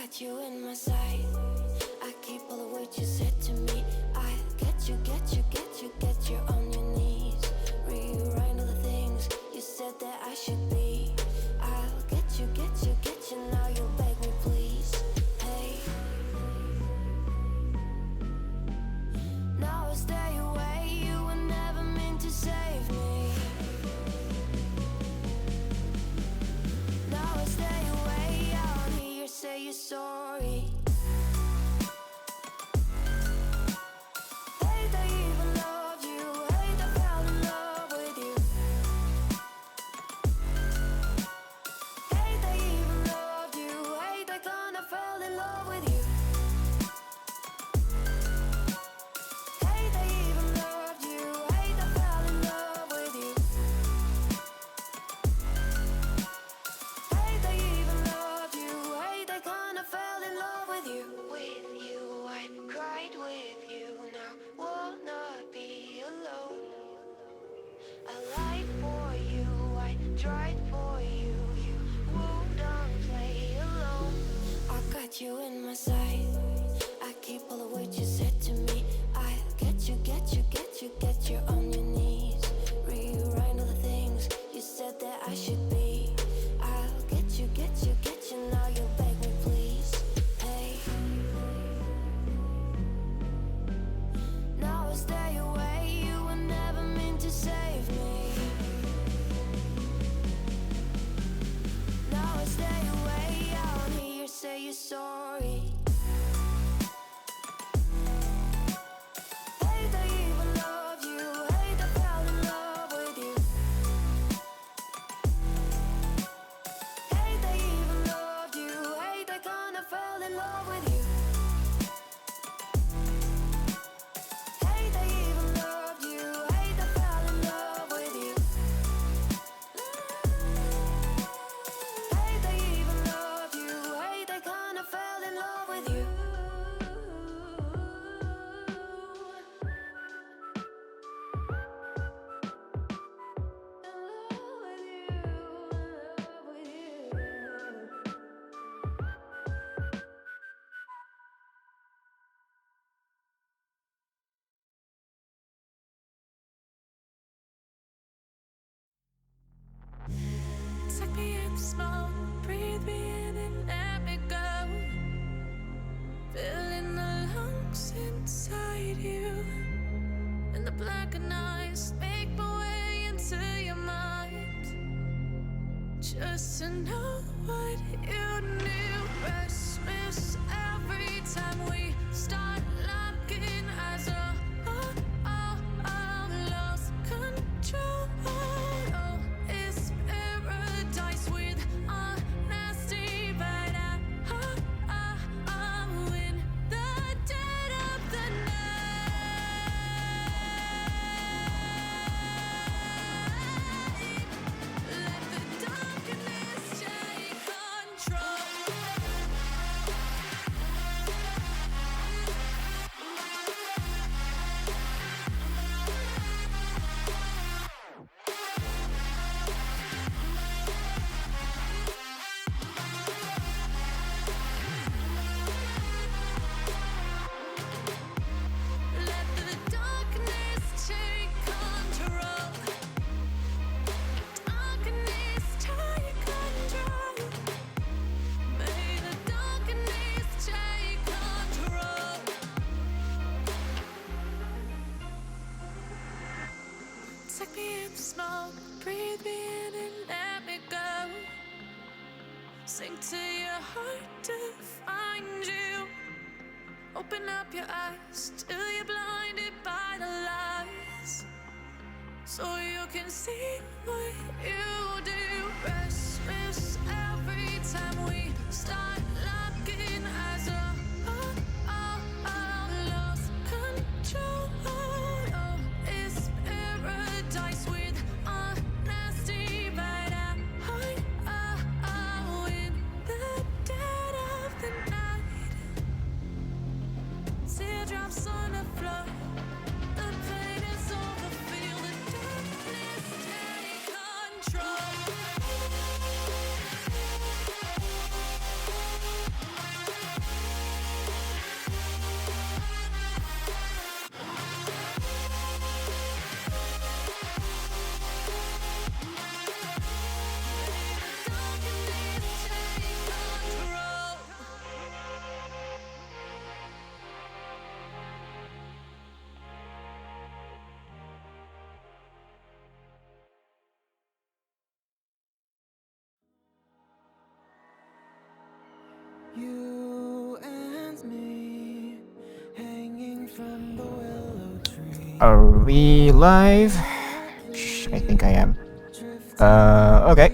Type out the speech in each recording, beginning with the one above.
got you in my sight. I keep all of what you said to me. I get you, get you, get you, get you on your knees. Rewrite all the things you said that I should be. I'll get you, get you, get you. Now you beg me please. Hey, now I stay away. You were never meant to save me. Now I stay away. I don't hear you say you're sorry. You in my sight. I keep all of what you said to me. I get you, get you, get you, get you on your knees. Rewrite all the things you said that I should be. I'll get you, get you, get you. Now you beg me please. Hey, now I stay away. You were never meant to save me. Now I stay away. I don't hear you say you're sorry. Are we live? I think I am. Okay.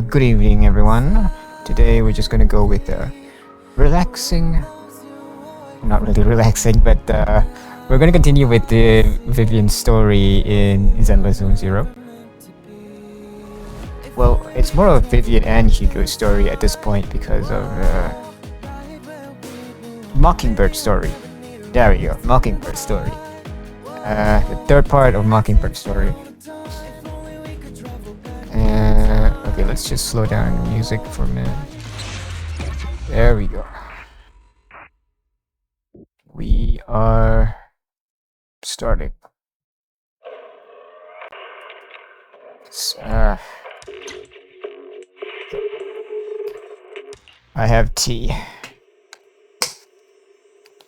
Good evening, everyone. Today we're just gonna go with relaxing. Not really relaxing, but we're gonna continue with the Vivian story in Zenless Zone Zero. Well, it's more of Vivian and Hugo's story at this point because of Mockingbird story. There we go, Mockingbird story. The third part of Mockingbird story. Okay, let's just slow down the music for a minute. There we go. We are starting. I have tea.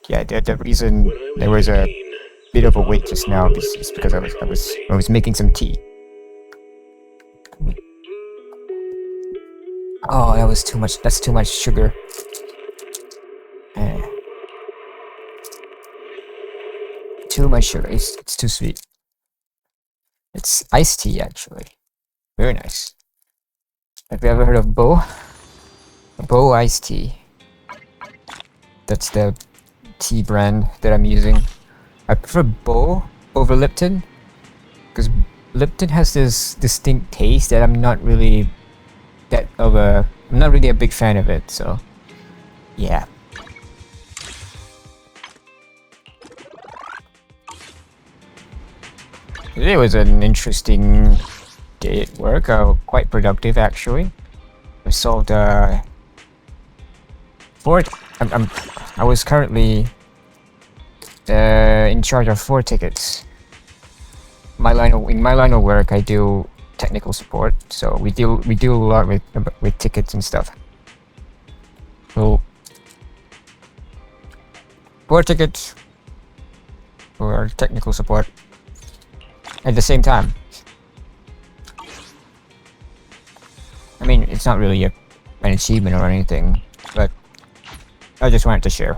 Yeah, the reason there was a bit of a wait just now is because I was making some tea. Oh, that was too much. That's too much sugar. Too much sugar. It's too sweet. It's iced tea, actually. Very nice. Have you ever heard of Bo? Bo iced tea. That's the tea brand that I'm using. I prefer Bo over Lipton because Lipton has this distinct taste that I'm not really a big fan of it. So, yeah. Today was an interesting day at work. Quite productive, actually. I solved I was currently in charge of 4 tickets. In my line of work, I do technical support, so we deal a lot with tickets and stuff. So 4 tickets for technical support at the same time. I mean, it's not really an achievement or anything, but I just wanted to share.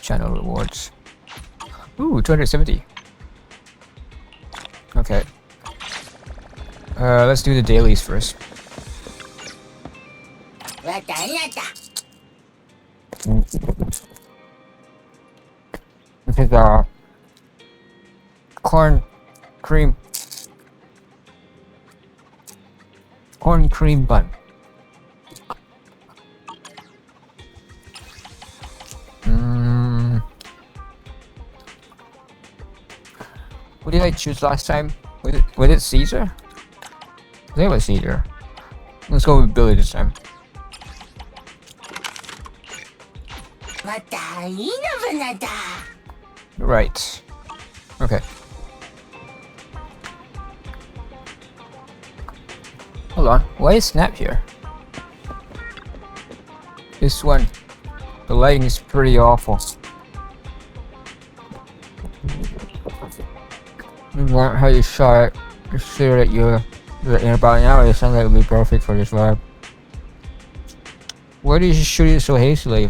Channel rewards. Ooh, 270. Okay. Let's do the dailies first. This is corn cream bun. What did I choose last time? Was it Caesar? I think it was Caesar. Let's go with Billy this time. Right. Okay. Hold on. Why is Snap here? This one. The lighting is pretty awful. How you shot it. Just sure that in about an hour the sunlight will be perfect for this vibe. Why did you shoot it so hastily?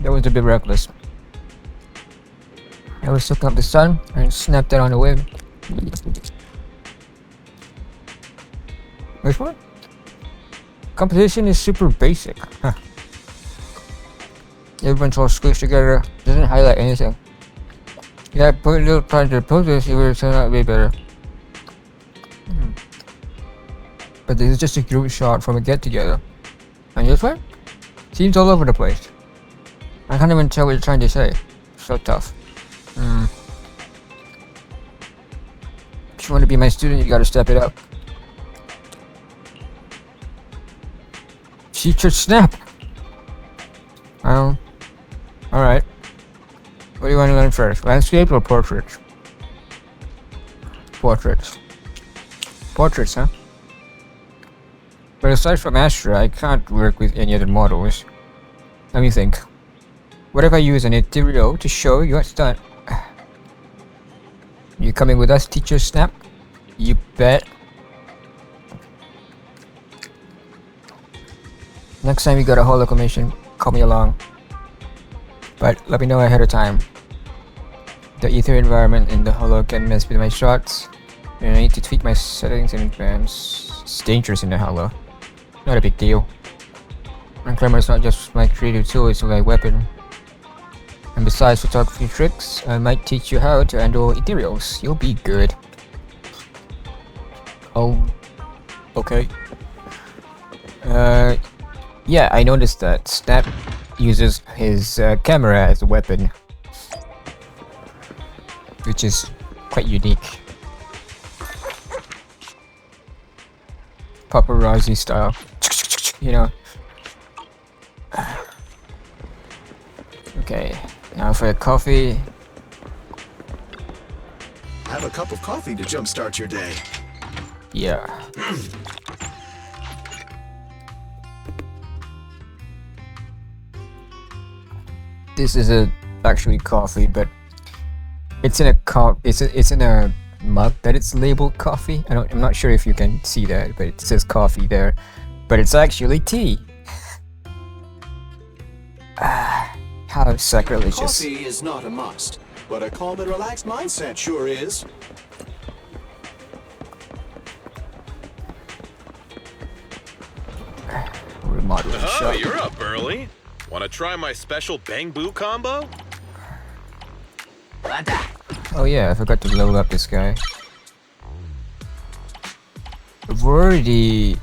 That was a bit reckless. I was soaking up the sun and snapped it on the whim. Which one? Composition is super basic. Huh. Everyone's all squished together. Doesn't highlight anything. Yeah, put a little time to pose this, it would turn out way better. But this is just a group shot from a get-together. And this one? Seems all over the place. I can't even tell what you're trying to say. So tough. If you want to be my student, you gotta step it up. Teacher Snap! Alright. What do you want to learn first? Landscape or portraits? Portraits. Portraits, huh? But aside from Astra, I can't work with any other models. Let me think. What if I use an ethereal to show you what's done? You coming with us, Teacher Snap? You bet. Next time you got a holo commission, call me along. But let me know ahead of time. The ether environment in the holo can mess with my shots, and I need to tweak my settings in advance. It's dangerous in the holo. Not a big deal. And camera is not just my creative tool, it's my weapon. And besides photography tricks, I might teach you how to handle ethereals. You'll be good. Oh, okay. Yeah, I noticed that Snap uses his camera as a weapon, which is quite unique. Paparazzi style, you know. Okay, now for the coffee. Have a cup of coffee to jumpstart your day. Yeah. This is actually coffee, but it's in a it's in a mug that it's labeled coffee. I'm not sure if you can see that, but it says coffee there, but it's actually tea. How sacrilegious. Coffee is not a must, but a calm and relaxed mindset sure is. Remodeling Oh, shop. you're up early. Want to try my special Bang Boo combo? Oh yeah, I forgot to level up this guy. I've already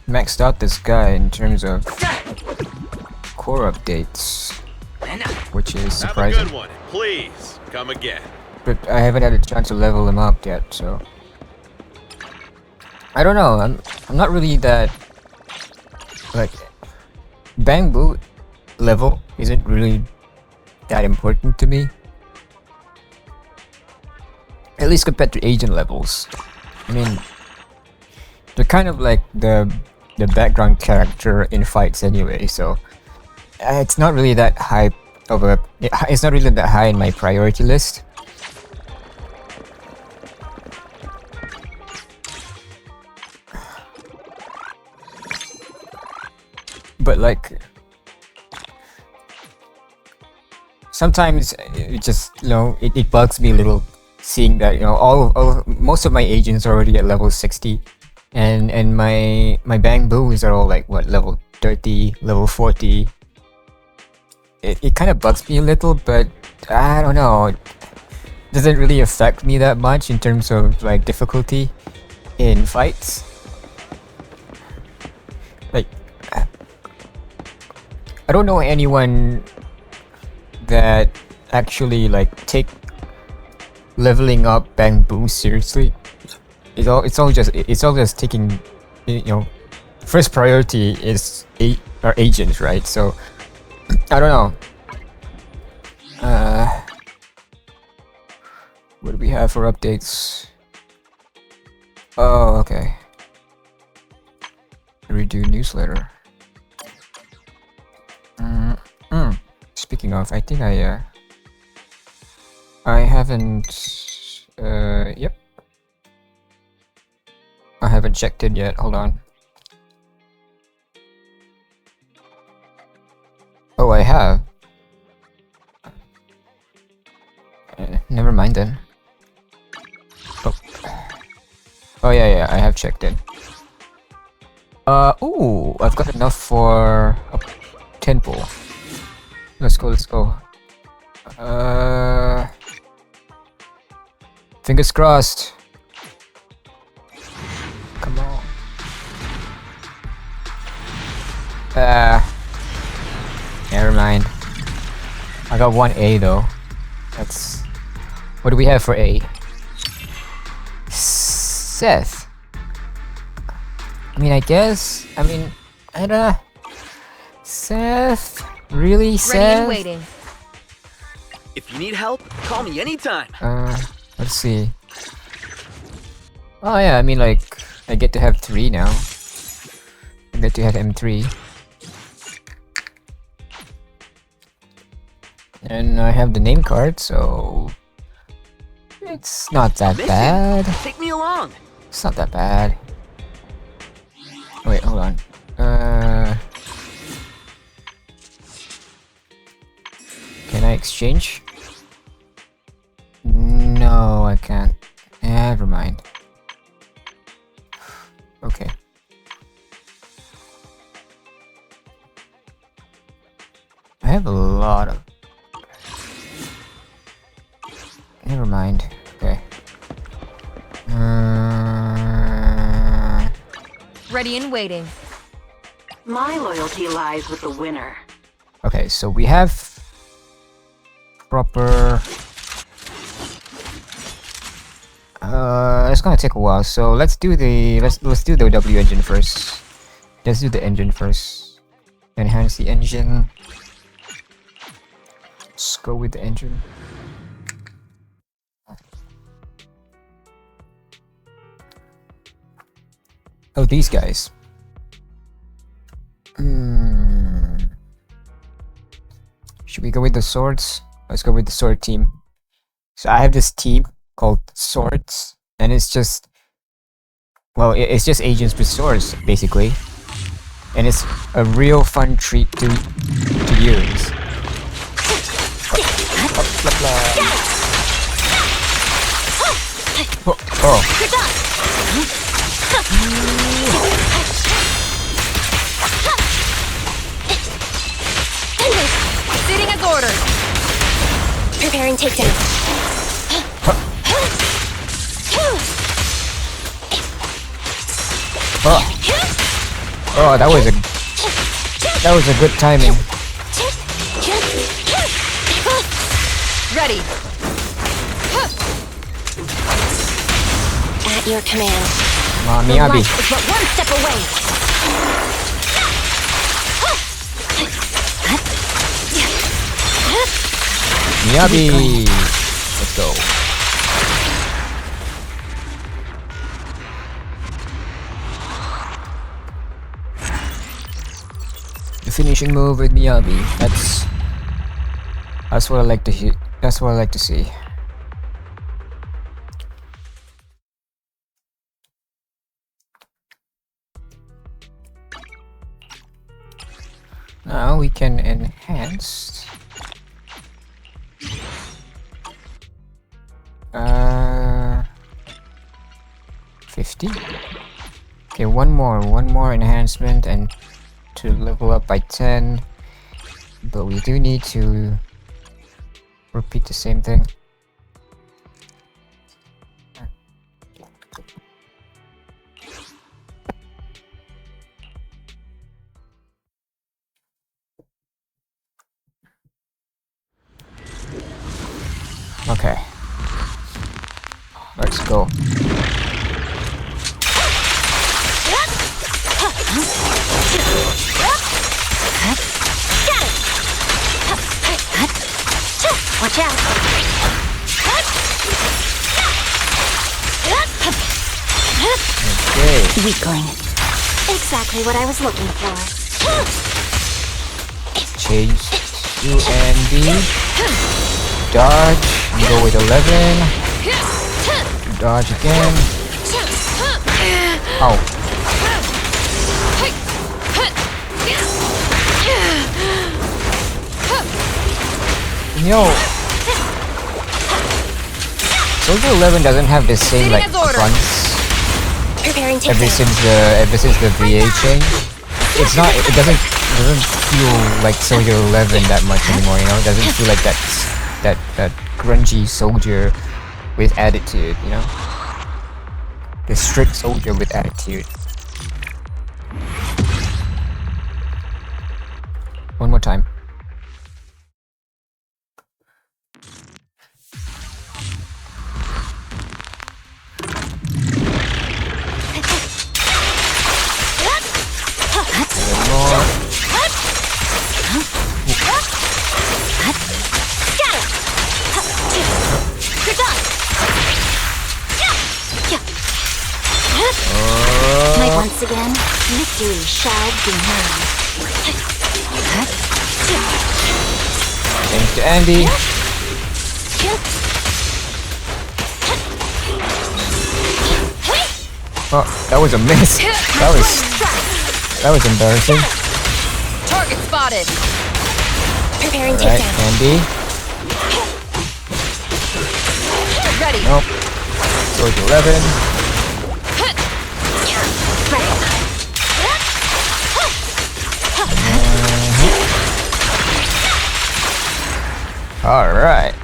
maxed out this guy in terms of core updates, which is Have a surprising. good one. Please, come again. But I haven't had a chance to level him up yet, so I don't know. I'm not really that like Bang Boo level isn't really that important to me. At least compared to agent levels. I mean, they're kind of like the background character in fights anyway, so it's not really that high of a. It's not really that high in my priority list. But like, sometimes it just, you know, it bugs me a little seeing that, you know, most of my agents are already at level 60, and my Bang Boos are all like what, level 30, level 40. It kind of bugs me a little, but I don't know. It doesn't really affect me that much in terms of like difficulty in fights. Like, I don't know anyone that actually like take leveling up Bang Boom seriously. It's all just taking, you know, first priority is our agents, right? So I don't know. What do we have for updates? Oh, okay. Redo newsletter. Speaking of, I think I haven't. Yep. I haven't checked it yet. Hold on. Oh, I have. Never mind then. Oh. Oh yeah, I have checked it. Ooh, I've got enough for a temple. Let's go. Fingers crossed. Come on. Never mind. I got 1A though. That's... What do we have for A? Seth. I mean, I guess. I don't know. Seth? Really, Seth? Ready and waiting. If you need help, call me anytime. Let's see. Oh yeah, I mean, like, I get to have 3 now. I get to have M3. And I have the name card, so it's not that Mission. bad. Take me along. It's not that bad. Wait, hold on. exchange? No, I can't. Never mind. Okay. I have a lot of... Never mind. Okay. Ready and waiting. My loyalty lies with the winner. Okay, so we have proper... it's gonna take a while, so let's do the W engine first. Let's do the engine first. Enhance the engine. Let's go with the engine. Oh, these guys. Should we go with the swords? Let's go with the sword team. So I have this team called Swords, and it's just... Well, it's just agents with swords, basically. And it's a real fun treat to use. Oh. Sitting as ordered. Preparing takedown. Oh, that was a good timing. Ready. At your command. Miyabi. Light is but one step away. Miyabi. Let's go. The finishing move with Miyabi. That's what I like to hear. That's what I like to see. Now we can enhance. 50. Okay, one more enhancement and to level up by 10. But we do need to repeat the same thing. Okay. Let's go. Watch out. Okay. Weakling. Exactly what I was looking for. Change to NB. Dodge. And go with 11. Dodge again. Oh. Yo. Soldier 11 doesn't have the same like fronts Preparing ever takedown. since the VA change. It doesn't feel like Soldier 11 that much anymore, you know? It doesn't feel like that grungy soldier with attitude, you know? The strict soldier with attitude. One more time. Once again, victory shall be mine. Thanks to Andy. Oh, that was a miss. That was embarrassing. Target spotted. Preparing Alright, takedown. Andy. Ready. Nope. Go to 11. Alright.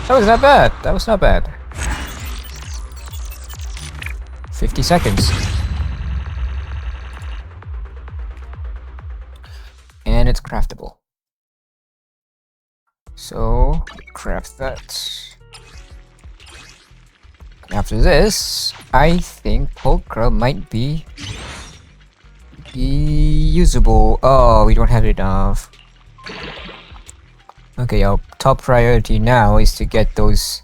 That was not bad. That was not bad. 50 seconds. And it's craftable. So, craft that. After this, I think Pulcra might be usable. Oh, we don't have enough. Okay, our top priority now is to get those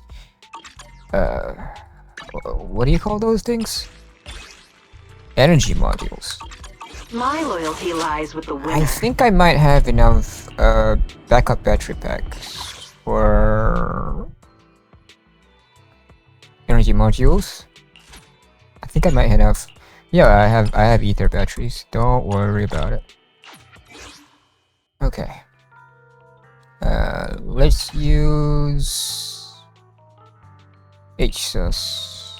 what do you call those things? Energy modules. My loyalty lies with the winner. I think I might have enough backup battery packs for energy modules. I think I might have enough. Yeah, I have ether batteries. Don't worry about it. Okay. Let's use HSUS.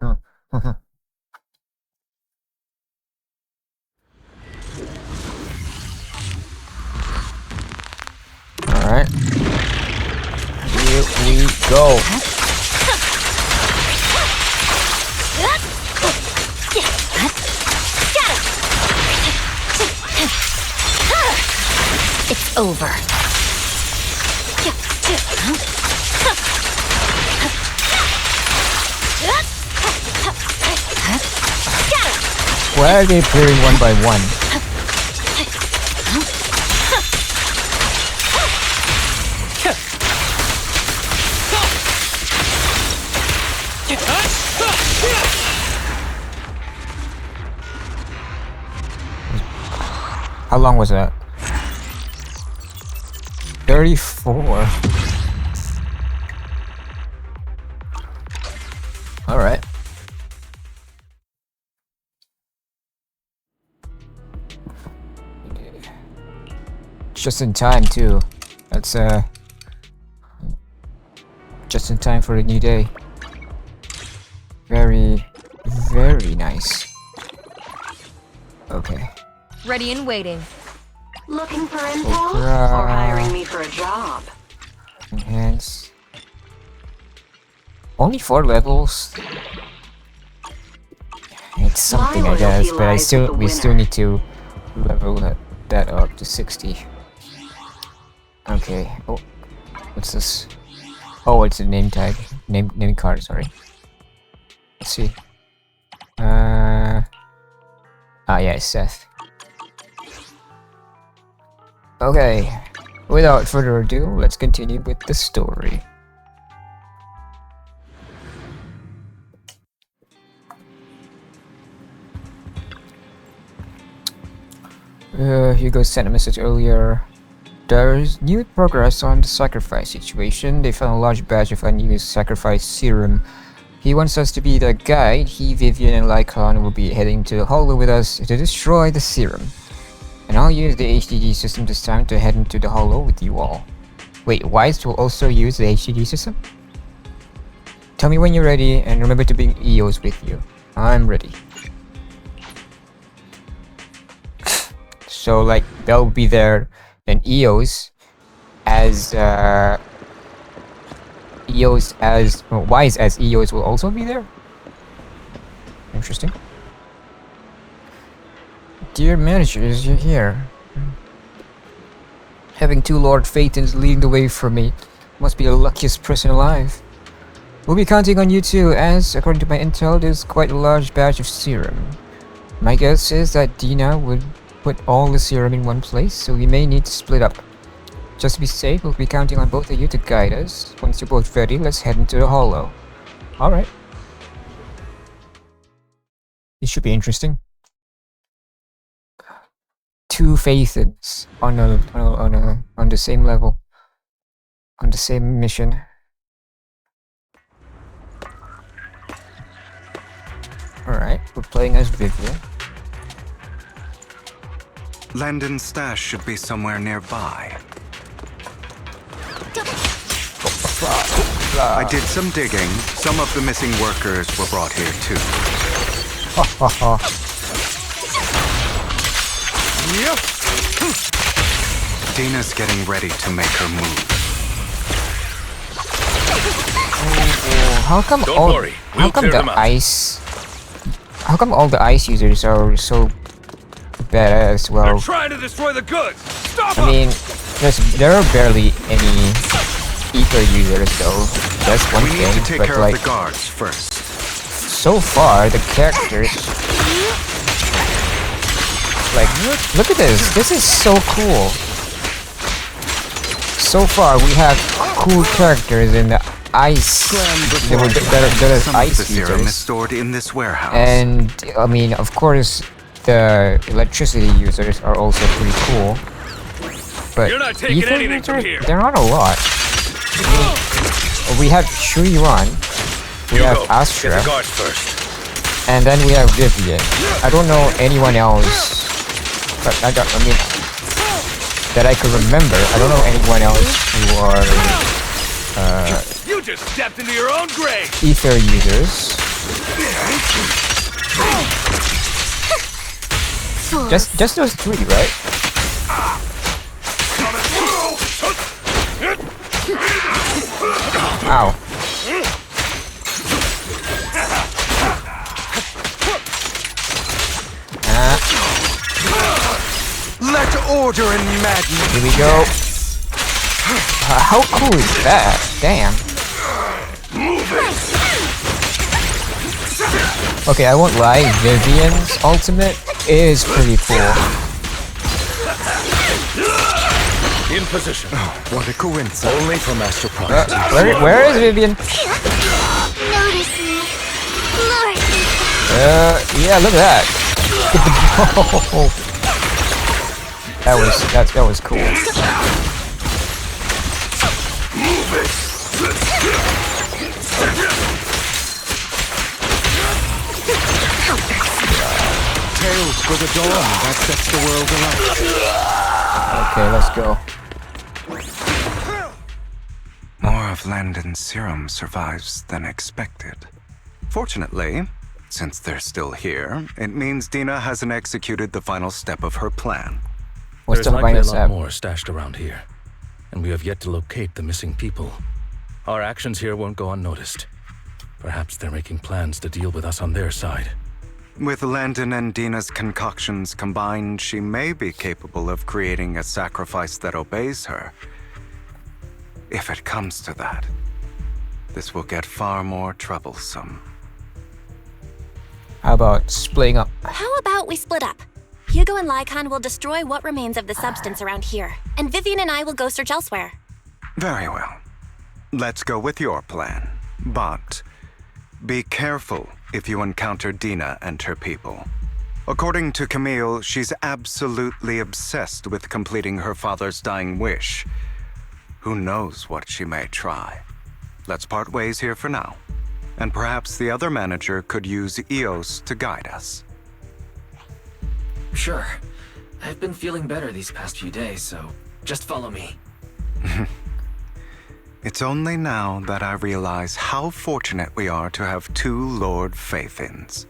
Oh. Alright. Here we go. It's over. Why are they appearing one by one? How long was that? 34. Alright. Just in time too. That's just in time for a new day. Very, very nice. Okay. Ready and waiting. Looking for intel Oprah. or hiring me for a job? Enhance. Only 4 levels. It's something, I guess, but we still need to level that up to 60. Okay. Oh, what's this? Oh, it's a name tag, name card. Sorry. Let's see. Yeah, Seth. Okay. Without further ado, let's continue with the story. Hugo sent a message earlier. There's new progress on the sacrifice situation. They found a large batch of unused sacrifice serum. He wants us to be the guide. He, Vivian, and Lycon will be heading to the Hollow with us to destroy the serum. And I'll use the HDD system this time to head into the Hollow with you all. Wait, Wise will also use the HDD system? Tell me when you're ready, and remember to bring EOS with you. I'm ready. So, like, they'll be there, and EOS as Wise as EOS will also be there? Interesting. Dear managers, you're here. Having 2 Lord Phaetons leading the way for me must be the luckiest person alive. We'll be counting on you too, as, according to my intel, there's quite a large batch of serum. My guess is that Dina would put all the serum in one place, so we may need to split up. Just to be safe, we'll be counting on both of you to guide us. Once you're both ready, let's head into the Hollow. Alright. This should be interesting. 2 Phaethons on the same level. On the same mission. Alright, we're playing as Vivian. Landon's stash should be somewhere nearby. I did some digging. Some of the missing workers were brought here too. Yep. Dina's getting ready to make her move. How come Don't all? worry, How we'll come clear the them out. ice? How come all the ice users are so badass? Well, trying to destroy the goods. Stop I mean, there are barely any ether users though. That's one We need to thing. take But care like, of the guards first. so far the characters, like, look at this. This is so cool. So far we have cool characters in the ice. That are Some of the ice serum is users. stored in this warehouse. And I mean, of course, the electricity users are also pretty cool. But You're not taking ether anything from users, here. there aren't a lot. We have Shuiran, we have Hugo, Astra, get the guards first. and then we have Vivian. I don't know anyone else, but I mean, that I can remember. I don't know anyone else who are You just stepped into your own grave. ether users. Just those three, right? Ow. Let order and madness. Here we go. How cool is that? Damn. Okay, I won't lie. Vivian's ultimate is pretty cool. In position. What a coincidence. Only for master products. Where is Vivian? Notice me. Lord. Yeah, look at that. that was cool. Tails for the dawn. That sets the world alight. Okay, let's go. More of Landon's serum survives than expected. Fortunately, since they're still here, it means Dina hasn't executed the final step of her plan. What's There's the likely a final lot step? more stashed around here, and we have yet to locate the missing people. Our actions here won't go unnoticed. Perhaps they're making plans to deal with us on their side. With Landon and Dina's concoctions combined, she may be capable of creating a sacrifice that obeys her. If it comes to that, this will get far more troublesome. How about splitting up? How about we split up? Hugo and Lycon will destroy what remains of the substance around here, and Vivian and I will go search elsewhere. Very well. Let's go with your plan. But be careful if you encounter Dina and her people. According to Camille, she's absolutely obsessed with completing her father's dying wish. Who knows what she may try? Let's part ways here for now. And perhaps the other manager could use EOS to guide us. Sure. I've been feeling better these past few days, so just follow me. It's only now that I realize how fortunate we are to have two Lord Faithins.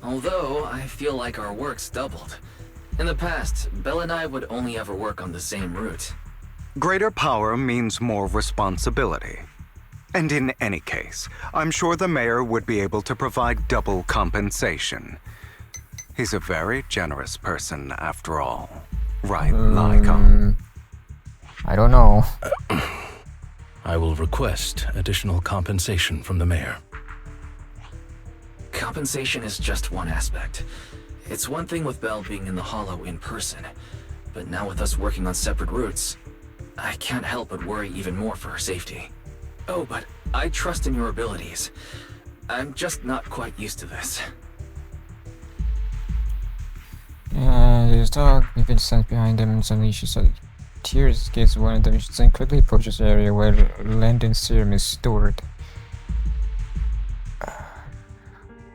Although, I feel like our work's doubled. In the past, Belle and I would only ever work on the same route. Greater power means more responsibility. And in any case, I'm sure the mayor would be able to provide double compensation. He's a very generous person after all. Right, Lycon? I don't know. I will request additional compensation from the mayor. Compensation is just one aspect. It's one thing with Belle being in the Hollow in person, but now with us working on separate routes, I can't help but worry even more for her safety. Oh, but I trust in your abilities. I'm just not quite used to this. There's a dog. Vivian stands behind them and suddenly she saw tears against one of them. She then quickly approaches the area where Landon's serum is stored.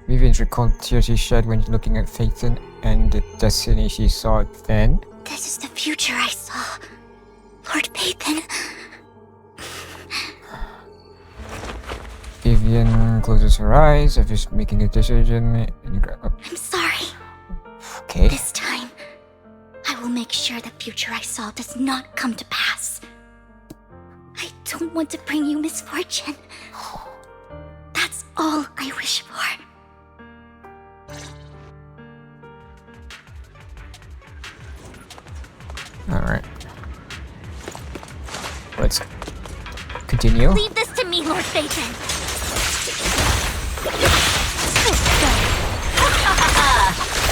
Vivian recalled the tears she shed when looking at Phaeton and the destiny she saw then. This is the future I saw. Lord Pathan. Vivian closes her eyes after making a decision. I'm sorry. Okay. This time, I will make sure the future I saw does not come to pass. I don't want to bring you misfortune. That's all I wish for. Alright. Let's continue. Leave this to me, Lord Phaeton.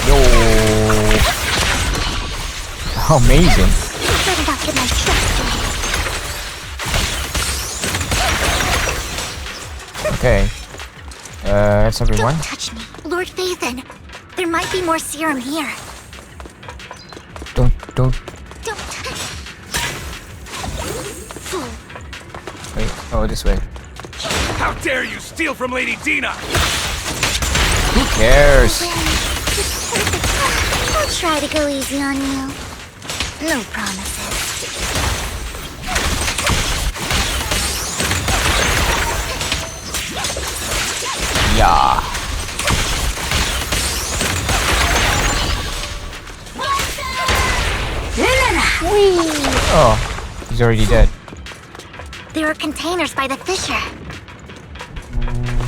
Yo. How amazing. You better not get my trust away. Okay. That's everyone. Don't touch me, Lord Phaeton. There might be more serum here. Don't. Don't. Wait, oh, this way. How dare you steal from Lady Dina! Who cares? I'll try to go easy on you. No promises. Yeah. Oh, he's already dead. There are containers by the fissure.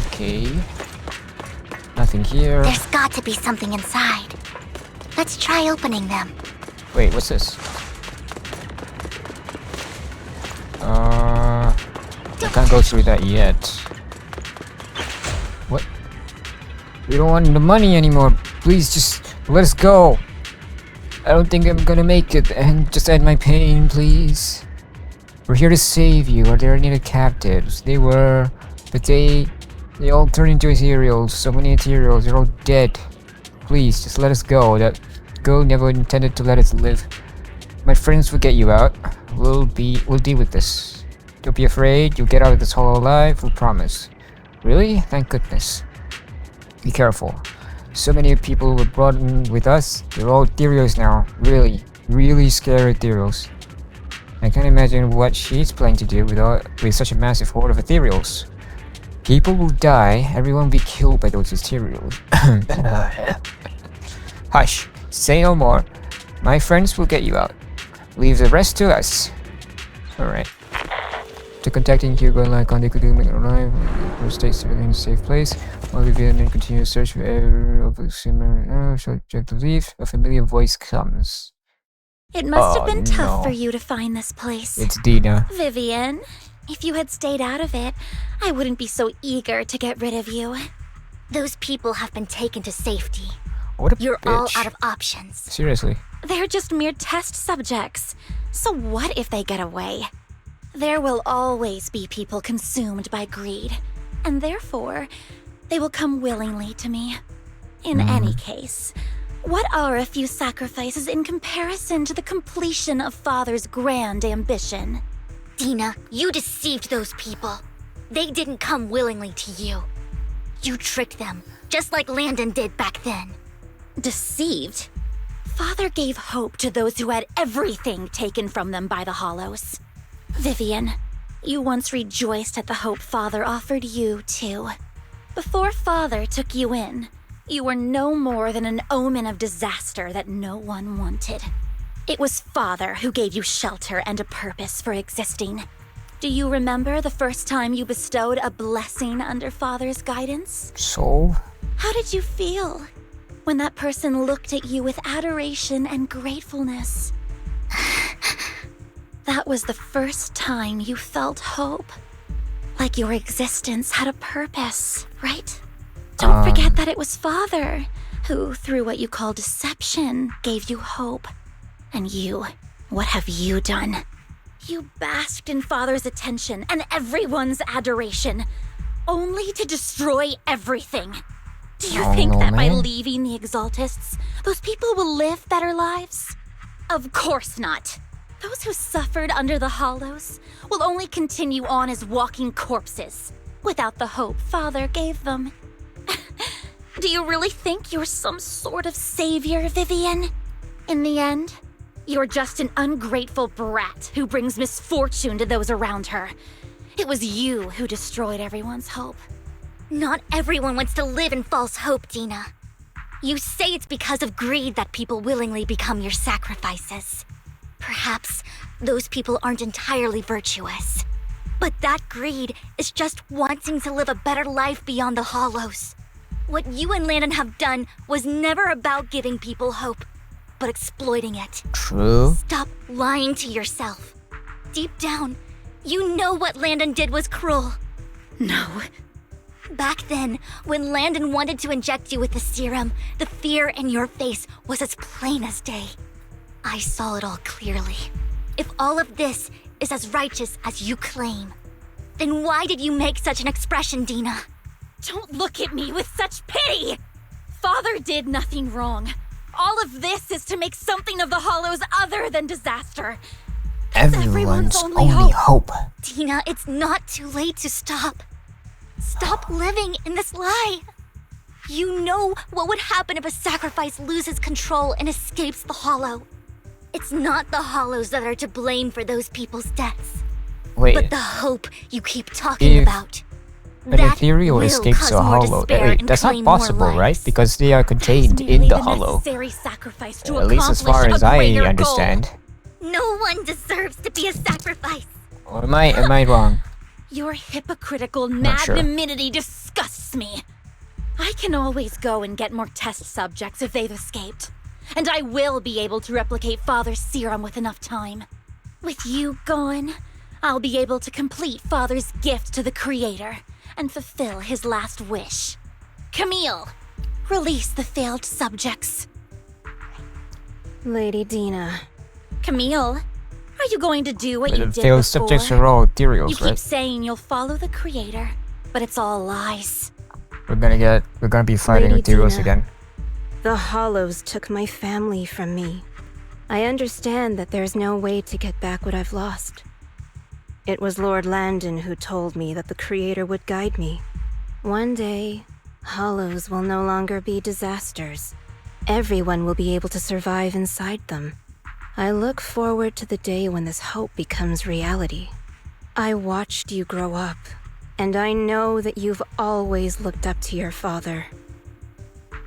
Okay. Nothing here. There's got to be something inside. Let's try opening them. Wait, what's this? I can't go through that yet. What? We don't want the money anymore. Please just let us go. I don't think I'm gonna make it, and just end my pain, please. We're here to save you. Are there any captives? They were, but they all turned into ethereals. So many ethereals. They're all dead. Please, just let us go. That girl never intended to let us live. My friends will get you out. We'll deal with this. Don't be afraid. You'll get out of this hole alive. We promise. Really? Thank goodness. Be careful. So many people were brought in with us. They're all ethereals now. Really scary ethereals. I can't imagine what she's planning to do with such a massive horde of ethereals. People will die. Everyone will be killed by those ethereals. Hush. Say no more. My friends will get you out. Leave the rest to us. Alright. To contacting Hugo and Lycon, they could make it alive. Stay in a safe place. While Vivian and continue to search for every of the similar subject to leave. A familiar voice comes. It must have been tough for you to find this place. It's Dina. Vivian, if you had stayed out of it, I wouldn't be so eager to get rid of you. Those people have been taken to safety. What a You're bitch. all out of options. Seriously. They're just mere test subjects. So what if they get away? There will always be people consumed by greed, and therefore, they will come willingly to me. In any case, what are a few sacrifices in comparison to the completion of Father's grand ambition? Dina, you deceived those people. They didn't come willingly to you. You tricked them, just like Landon did back then. Deceived? Father gave hope to those who had everything taken from them by the Hollows. Vivian, you once rejoiced at the hope Father offered you, too. Before Father took you in, you were no more than an omen of disaster that no one wanted. It was Father who gave you shelter and a purpose for existing. Do you remember the first time you bestowed a blessing under Father's guidance? So? How did you feel when that person looked at you with adoration and gratefulness? That was the first time you felt hope. Like your existence had a purpose, right? Don't forget that it was Father who, through what you call deception, gave you hope. And you, what have you done? You basked in Father's attention and everyone's adoration, only to destroy everything. Do you think that by leaving the Exaltists, those people will live better lives? Of course not. Those who suffered under the Hollows will only continue on as walking corpses, without the hope Father gave them. Do you really think you're some sort of savior, Vivian? In the end, You're just an ungrateful brat who brings misfortune to those around her. It was you who destroyed everyone's hope. Not everyone wants to live in false hope, Dina. You say it's because of greed that people willingly become your sacrifices. Perhaps those people aren't entirely virtuous. But that greed is just wanting to live a better life beyond the Hollows. What you and Landon have done was never about giving people hope, but exploiting it. True. Stop lying to yourself. Deep down, you know what Landon did was cruel. No. Back then, when Landon wanted to inject you with the serum, the fear in your face was as plain as day. I saw it all clearly. If all of this is as righteous as you claim, then why did you make such an expression, Dina? Don't look at me with such pity! Father did nothing wrong. All of this is to make something of the Hollows other than disaster. Everyone's only hope. Dina, it's not too late to stop. Stop living in this lie. You know what would happen if a sacrifice loses control and escapes the Hollow. It's not the Hollows that are to blame for those people's deaths. Wait. But the hope you keep talking about. An ethereal escapes a hollow. Wait, that's not possible, right? Because they are contained in the hollow. At least as far as I understand. No one deserves to be a sacrifice. Or am I wrong? Your hypocritical Not sure. magnanimity disgusts me. I can always go and get more test subjects if they've escaped. And I will be able to replicate Father's serum with enough time. With you gone, I'll be able to complete Father's gift to the Creator and fulfill his last wish. Camille, release the failed subjects. Lady Dina. Camille, are you going to do what you did The failed before? subjects are all ethereals, You keep right? saying you'll follow the Creator, but it's all lies. We're gonna be fighting Lady ethereals Dina. again. The Hollows took my family from me. I understand that there's no way to get back what I've lost. It was Lord Landon who told me that the Creator would guide me. One day, Hollows will no longer be disasters. Everyone will be able to survive inside them. I look forward to the day when this hope becomes reality. I watched you grow up, and I know that you've always looked up to your father.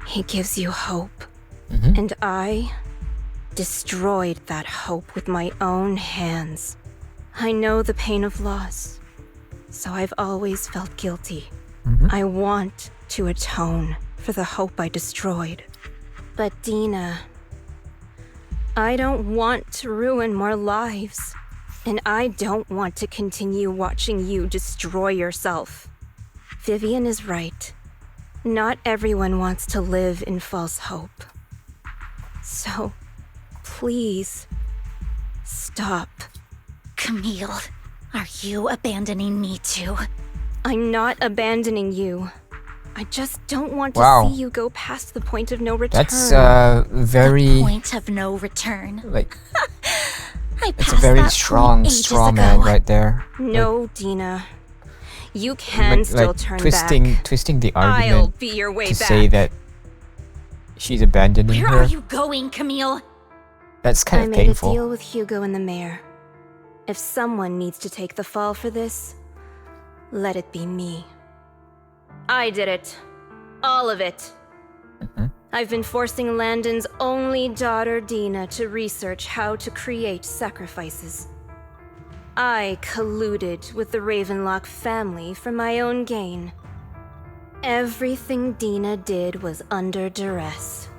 He gives you hope, and I destroyed that hope with my own hands. I know the pain of loss, so I've always felt guilty. I want to atone for the hope I destroyed. But Dina, I don't want to ruin more lives, and I don't want to continue watching you destroy yourself. Vivian is right. Not everyone wants to live in false hope. So, please, stop. Camille, are you abandoning me too? I'm not abandoning you. I just don't want to Wow. see you go past the point of no return. That's very The point of no return. like I it's a passed very that strong point ages straw ago. man right there. No, Dina. You can still turn back. Twisting the I'll argument be your way to back. say that she's abandoning Where her. are you going, Camille? That's kind I of made painful. a deal with Hugo and the mayor. If someone needs to take the fall for this, let it be me. I did it. All of it. I've been forcing Landon's only daughter, Dina, to research how to create sacrifices. I colluded with the Ravenlock family for my own gain. Everything Dina did was under duress.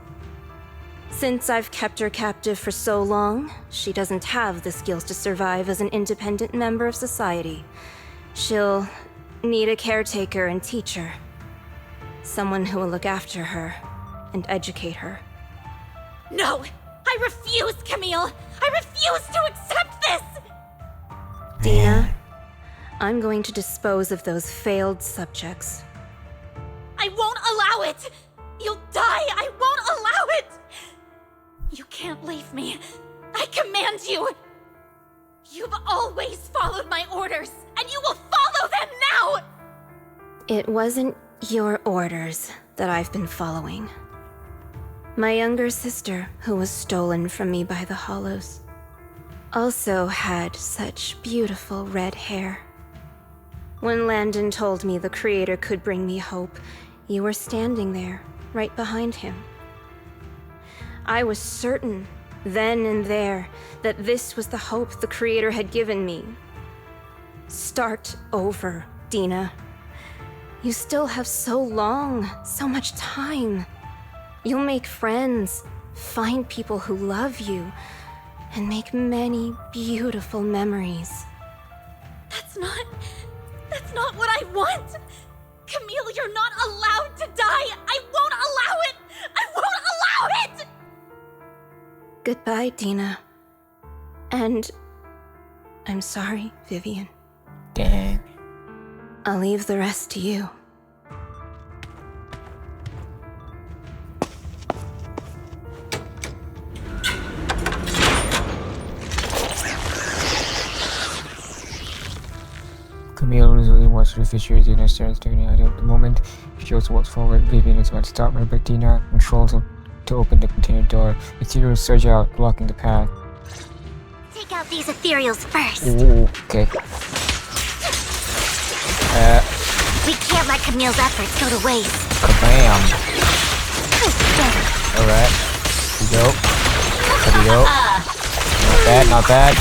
Since I've kept her captive for so long, she doesn't have the skills to survive as an independent member of society. She'll need a caretaker and teacher. Someone who will look after her and educate her. No! I refuse, Camille! I refuse to accept this! Dina, I'm going to dispose of those failed subjects. I won't allow it! You'll die! I won't allow it! You can't leave me. I command you! You've always followed my orders, and you will follow them now! It wasn't your orders that I've been following. My younger sister, who was stolen from me by the Hollows, also had such beautiful red hair. When Landon told me the Creator could bring me hope, you were standing there, right behind him. I was certain, then and there, that this was the hope the Creator had given me. Start over, Dina. You still have so long, so much time. You'll make friends, find people who love you, and make many beautiful memories. That's not what I want! Camille, you're not allowed to die! I won't allow it! I won't allow it! Goodbye, Dina. And I'm sorry, Vivian. Dang. I'll leave the rest to you. Camille resolutely walks through the fissure. Dina starts taking it out. The moment she also walks forward, Vivian is about to stop her, but Dina controls her to open the container door. Ethereals surge out, blocking the path. Take out these ethereals first. Ooh, okay. We can't let Camille's efforts go to waste. Kabam. Alright. Here we go. There we go. Not bad, not bad.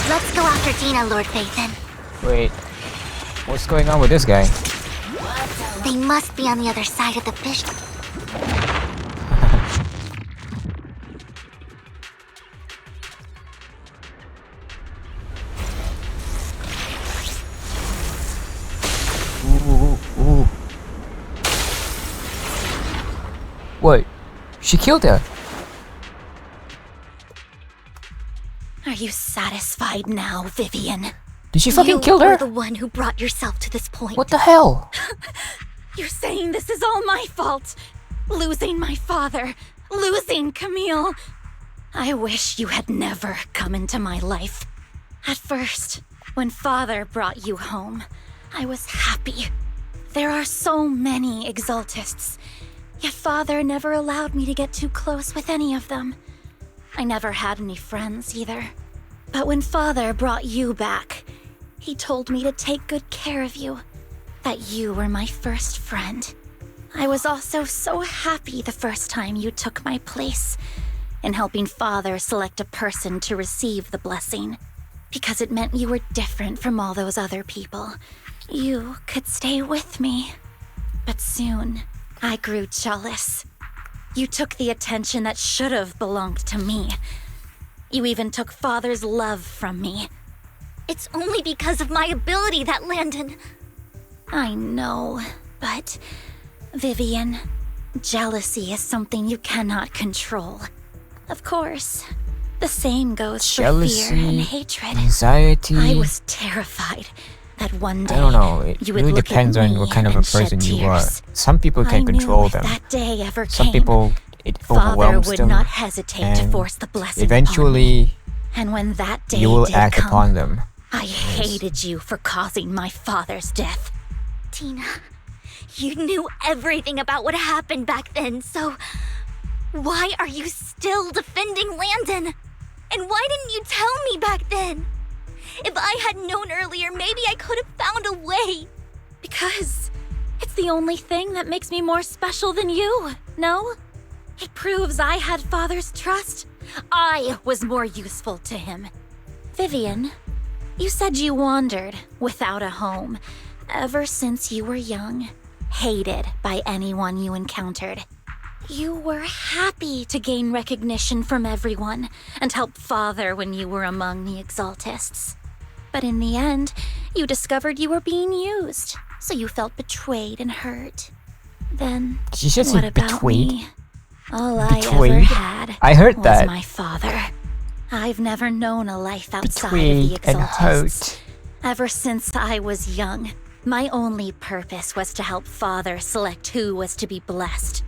Let's go after Dina, Lord Phaethon. Wait. What's going on with this guy? They must be on the other side of the fish. Ooh. What? She killed her. Are you satisfied now, Vivian? Did she fucking kill her? You're the one who brought yourself to this point. What the hell? You're saying this is all my fault. Losing my father. Losing Camille. I wish you had never come into my life. At first, when Father brought you home, I was happy. There are so many Exaltists, yet Father never allowed me to get too close with any of them. I never had any friends either. But when Father brought you back, he told me to take good care of you, that you were my first friend. I was also so happy the first time you took my place in helping Father select a person to receive the blessing, because it meant you were different from all those other people. You could stay with me. But soon, I grew jealous. You took the attention that should have belonged to me. You even took Father's love from me. It's only because of my ability that Landon... I know, but... Vivian, jealousy is something you cannot control. Of course, the same goes for fear and hatred. Anxiety. I was terrified that one day I don't know. It you would really look depends at on me what kind of a and shed person you are. tears. Some people can control them. If that day ever Some came, people, it Father overwhelms would them. not hesitate to and force the blessing eventually, upon me. And when that day you will did act come, upon them. I hated you for causing my father's death. Tina, you knew everything about what happened back then, so... why are you still defending Landon? And why didn't you tell me back then? If I had known earlier, maybe I could have found a way. Because it's the only thing that makes me more special than you, no? It proves I had Father's trust. I was more useful to him. Vivian, you said you wandered without a home ever since you were young, hated by anyone you encountered. You were happy to gain recognition from everyone and help Father when you were among the Exaltists. But in the end, you discovered you were being used, so you felt betrayed and hurt. Then, Did you just what say about betrayed? me? All I ever Betrayed? had I heard was that. my father. I've never known a life outside Betrayed of the and Exaltists. hurt. Ever since I was young, my only purpose was to help Father select who was to be blessed.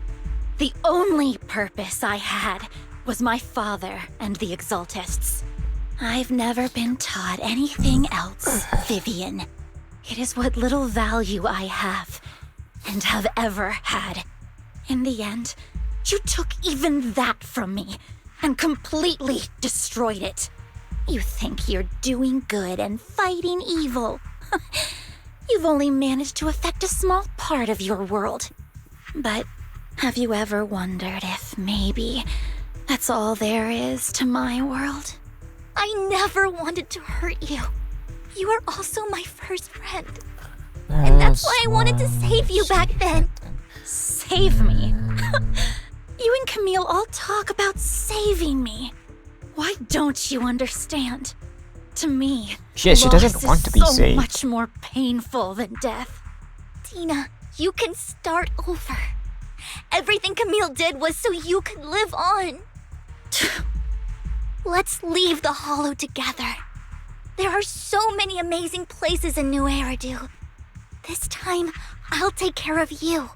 The only purpose I had was my father and the Exaltists. I've never been taught anything else, Vivian. It is what little value I have, and have ever had. In the end, you took even that from me and completely destroyed it. You think you're doing good and fighting evil. You've only managed to affect a small part of your world. But have you ever wondered if maybe that's all there is to my world? I never wanted to hurt you. You were also my first friend. Yes, And that's why I wanted to save you back then. Save me? You and Camille all talk about saving me. Why don't you understand? To me, Yeah, she doesn't loss want is to be so saved. much more painful than death. Dina, you can start over. Everything Camille did was so you could live on. Let's leave the Hollow together. There are so many amazing places in New Eridu. This time, I'll take care of you.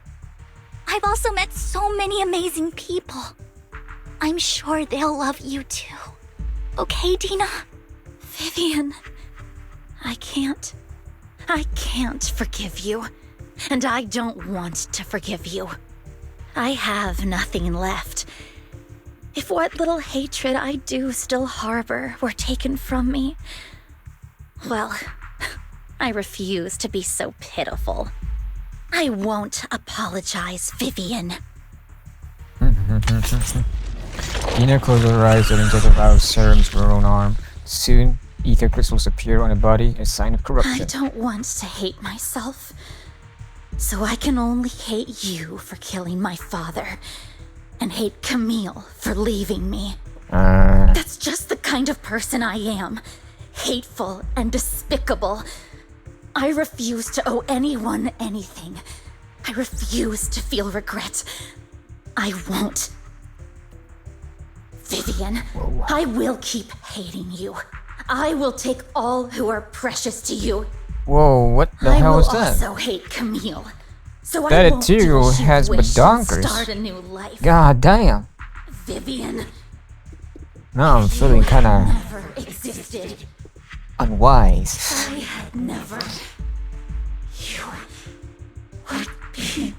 I've also met so many amazing people. I'm sure they'll love you too. Okay, Dina? Vivian, I can't forgive you. And I don't want to forgive you. I have nothing left. If what little hatred I do still harbor were taken from me, well, I refuse to be so pitiful. I won't apologize, Vivian. Dina closed her eyes and injected viral serums to her own arm. Soon, ether crystals appear on her body, a sign of corruption. I don't want to hate myself. So I can only hate you for killing my father, and hate Camille for leaving me. That's just the kind of person I am. Hateful and despicable. I refuse to owe anyone anything. I refuse to feel regret. I won't. Vivian, I will keep hating you. I will take all who are precious to you. Whoa, what the hell was I will that? also hate Camille. So That I won't do ethereal as you has wish and badonkers. start a new life. God damn. Vivian, Now I'm feeling kinda never existed. unwise. I had never. You would be.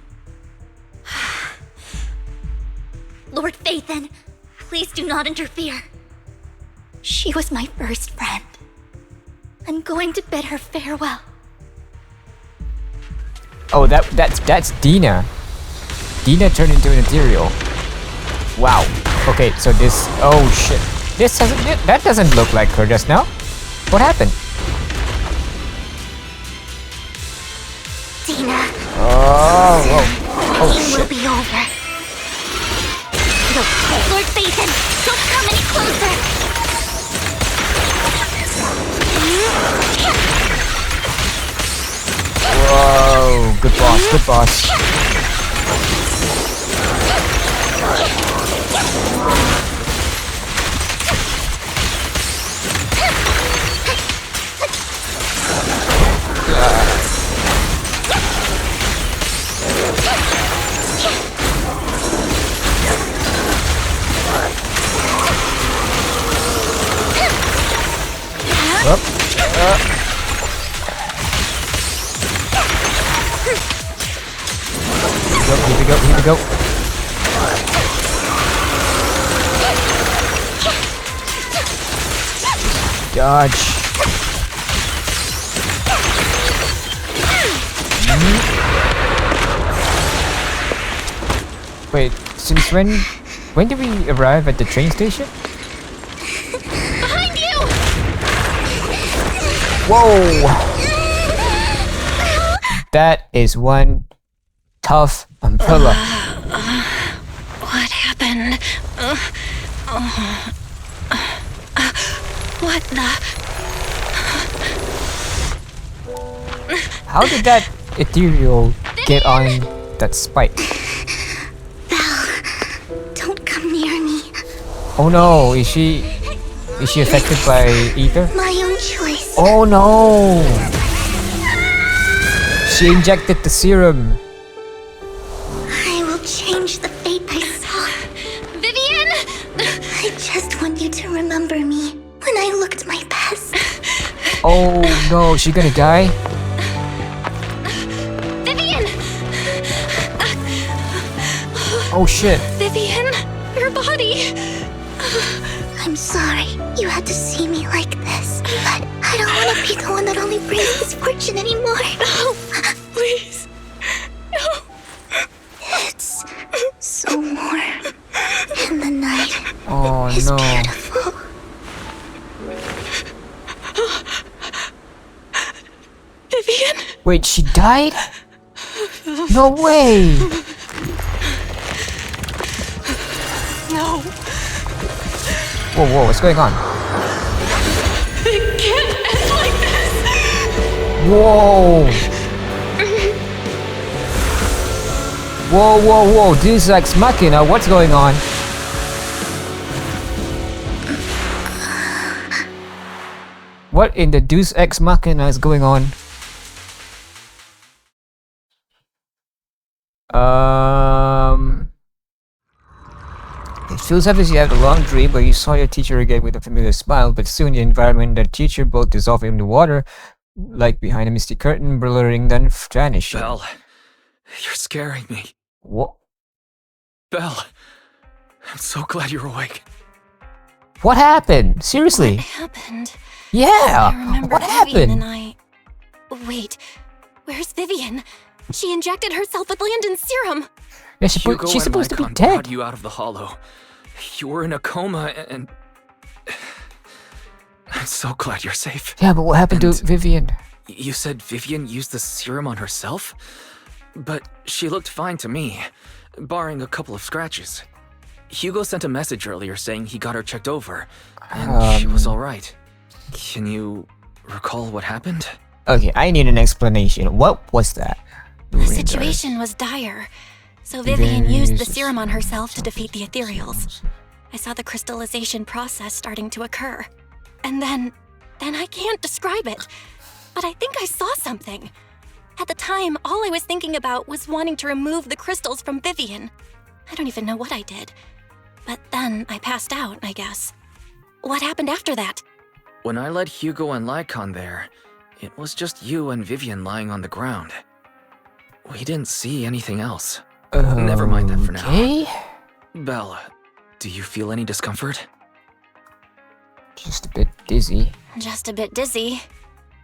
Lord Phaethon, please do not interfere. She was my first friend. I'm going to bid her farewell. Oh, that's Dina. Dina turned into an ethereal. Wow. Okay, so this. Oh shit. This doesn't. That doesn't look like her just now. What happened? Dina. Oh, whoa. Oh It will shit. be over. Lord Phaethon, don't come any closer. Whoa. Good boss. Good boss. Up. Here we go. Here we go. Dodge. Wait, since when did we arrive at the train station? Behind you! Whoa! That is one tough umbrella. What happened? What the? How did that ethereal get on that spike? Don't come near me. Oh no, is she affected by ether? My own choice. Oh no! She injected the serum. I will change the fate I saw. Vivian! I just want you to remember me when I looked my best. Oh no, she gonna die? Vivian! Oh shit. Vivian, your body. I'm sorry you had to see me like this, but I don't want to be the one that only brings misfortune anymore. No, please. No. It's so warm, and the night is beautiful. Vivian? Wait, she died? No way! No. Whoa, what's going on? It can't end like this! Whoa! Whoa, Deus Ex Machina, what's going on? What in the Deus Ex Machina is going on? It feels as if you had a long dream where you saw your teacher again with a familiar smile, but soon the environment and the teacher both dissolve in the water, like behind a misty curtain, blurring then vanishing. Belle, you're scaring me. What? Belle, I'm so glad you're awake. What happened? Seriously? What happened? Yeah! I remember What Vivian happened? and I... Wait, where's Vivian? She injected herself with Landon's serum. Yeah, Hugo she's supposed to be and Lycon dead. brought you out of the hollow. You were in a coma and... I'm so glad you're safe. Yeah, but what happened to Vivian? You said Vivian used the serum on herself? But she looked fine to me, barring a couple of scratches. Hugo sent a message earlier saying he got her checked over, and she was alright. Can you recall what happened? Okay, I need an explanation. What was that? The situation was dire, so Vivian used the serum on herself to defeat the ethereals. I saw the crystallization process starting to occur. And then I can't describe it, but I think I saw something. At the time, all I was thinking about was wanting to remove the crystals from Vivian. I don't even know what I did. But then I passed out, I guess. What happened after that? When I led Hugo and Lycon there, it was just you and Vivian lying on the ground. We didn't see anything else. Never mind that for now. Belle, do you feel any discomfort? Just a bit dizzy. Just a bit dizzy.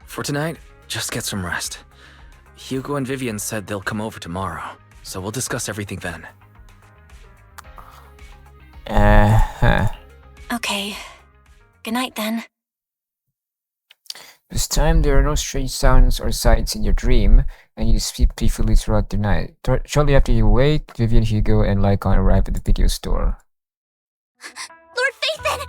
For tonight, just get some rest. Hugo and Vivian said they'll come over tomorrow, so we'll discuss everything then. Okay. Good night then. This time there are no strange sounds or sights in your dream, and you sleep peacefully throughout the night. Shortly after you wake, Vivian, Hugo, and Lycon arrive at the video store. Lord Phaethon!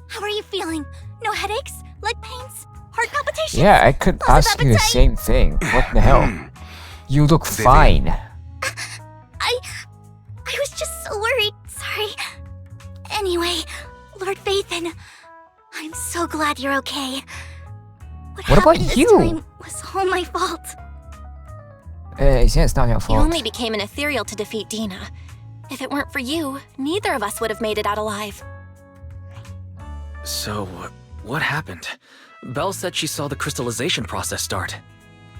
How are you feeling? No headaches? Leg pains? Heart palpitations? Yeah, I could ask you the same thing. What the hell? You look fine. I was just so worried. Sorry. Anyway, Lord Phaethon, I'm so glad you're okay. What about happened you? This time was all my fault. Yeah, it's not your You fault. only became an ethereal to defeat Dina. If it weren't for you, neither of us would have made it out alive. So, what happened? Belle said she saw the crystallization process start,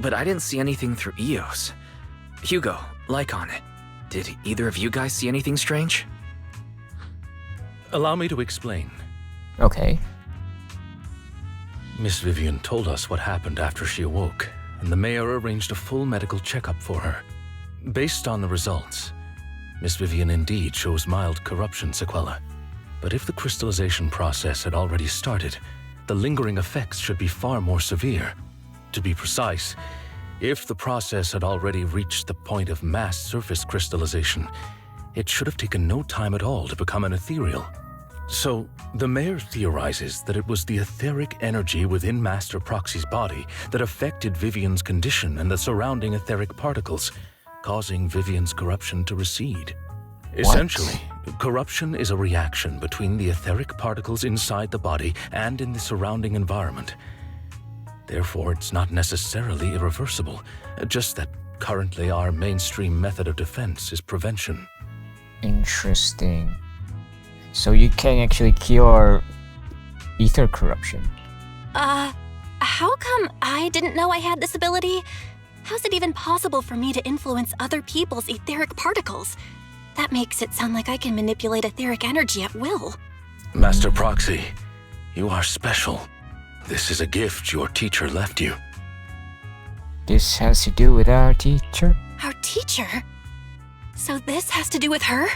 but I didn't see anything through Eos. Hugo, Lycon, did either of you guys see anything strange? Allow me to explain. Okay. Miss Vivian told us what happened after she awoke, and the mayor arranged a full medical checkup for her. Based on the results, Miss Vivian indeed shows mild corruption sequela. But if the crystallization process had already started, the lingering effects should be far more severe. To be precise, if the process had already reached the point of mass surface crystallization, it should have taken no time at all to become an ethereal. So, the mayor theorizes that it was the etheric energy within Master Proxy's body that affected Vivian's condition and the surrounding etheric particles, causing Vivian's corruption to recede. Essentially, corruption is a reaction between the etheric particles inside the body and in the surrounding environment. Therefore, it's not necessarily irreversible, just that currently our mainstream method of defense is prevention. Interesting. So you can actually cure ether corruption. How come I didn't know I had this ability? How's it even possible for me to influence other people's etheric particles? That makes it sound like I can manipulate etheric energy at will. Master Proxy, you are special. This is a gift your teacher left you. This has to do with our teacher? Our teacher? So this has to do with her?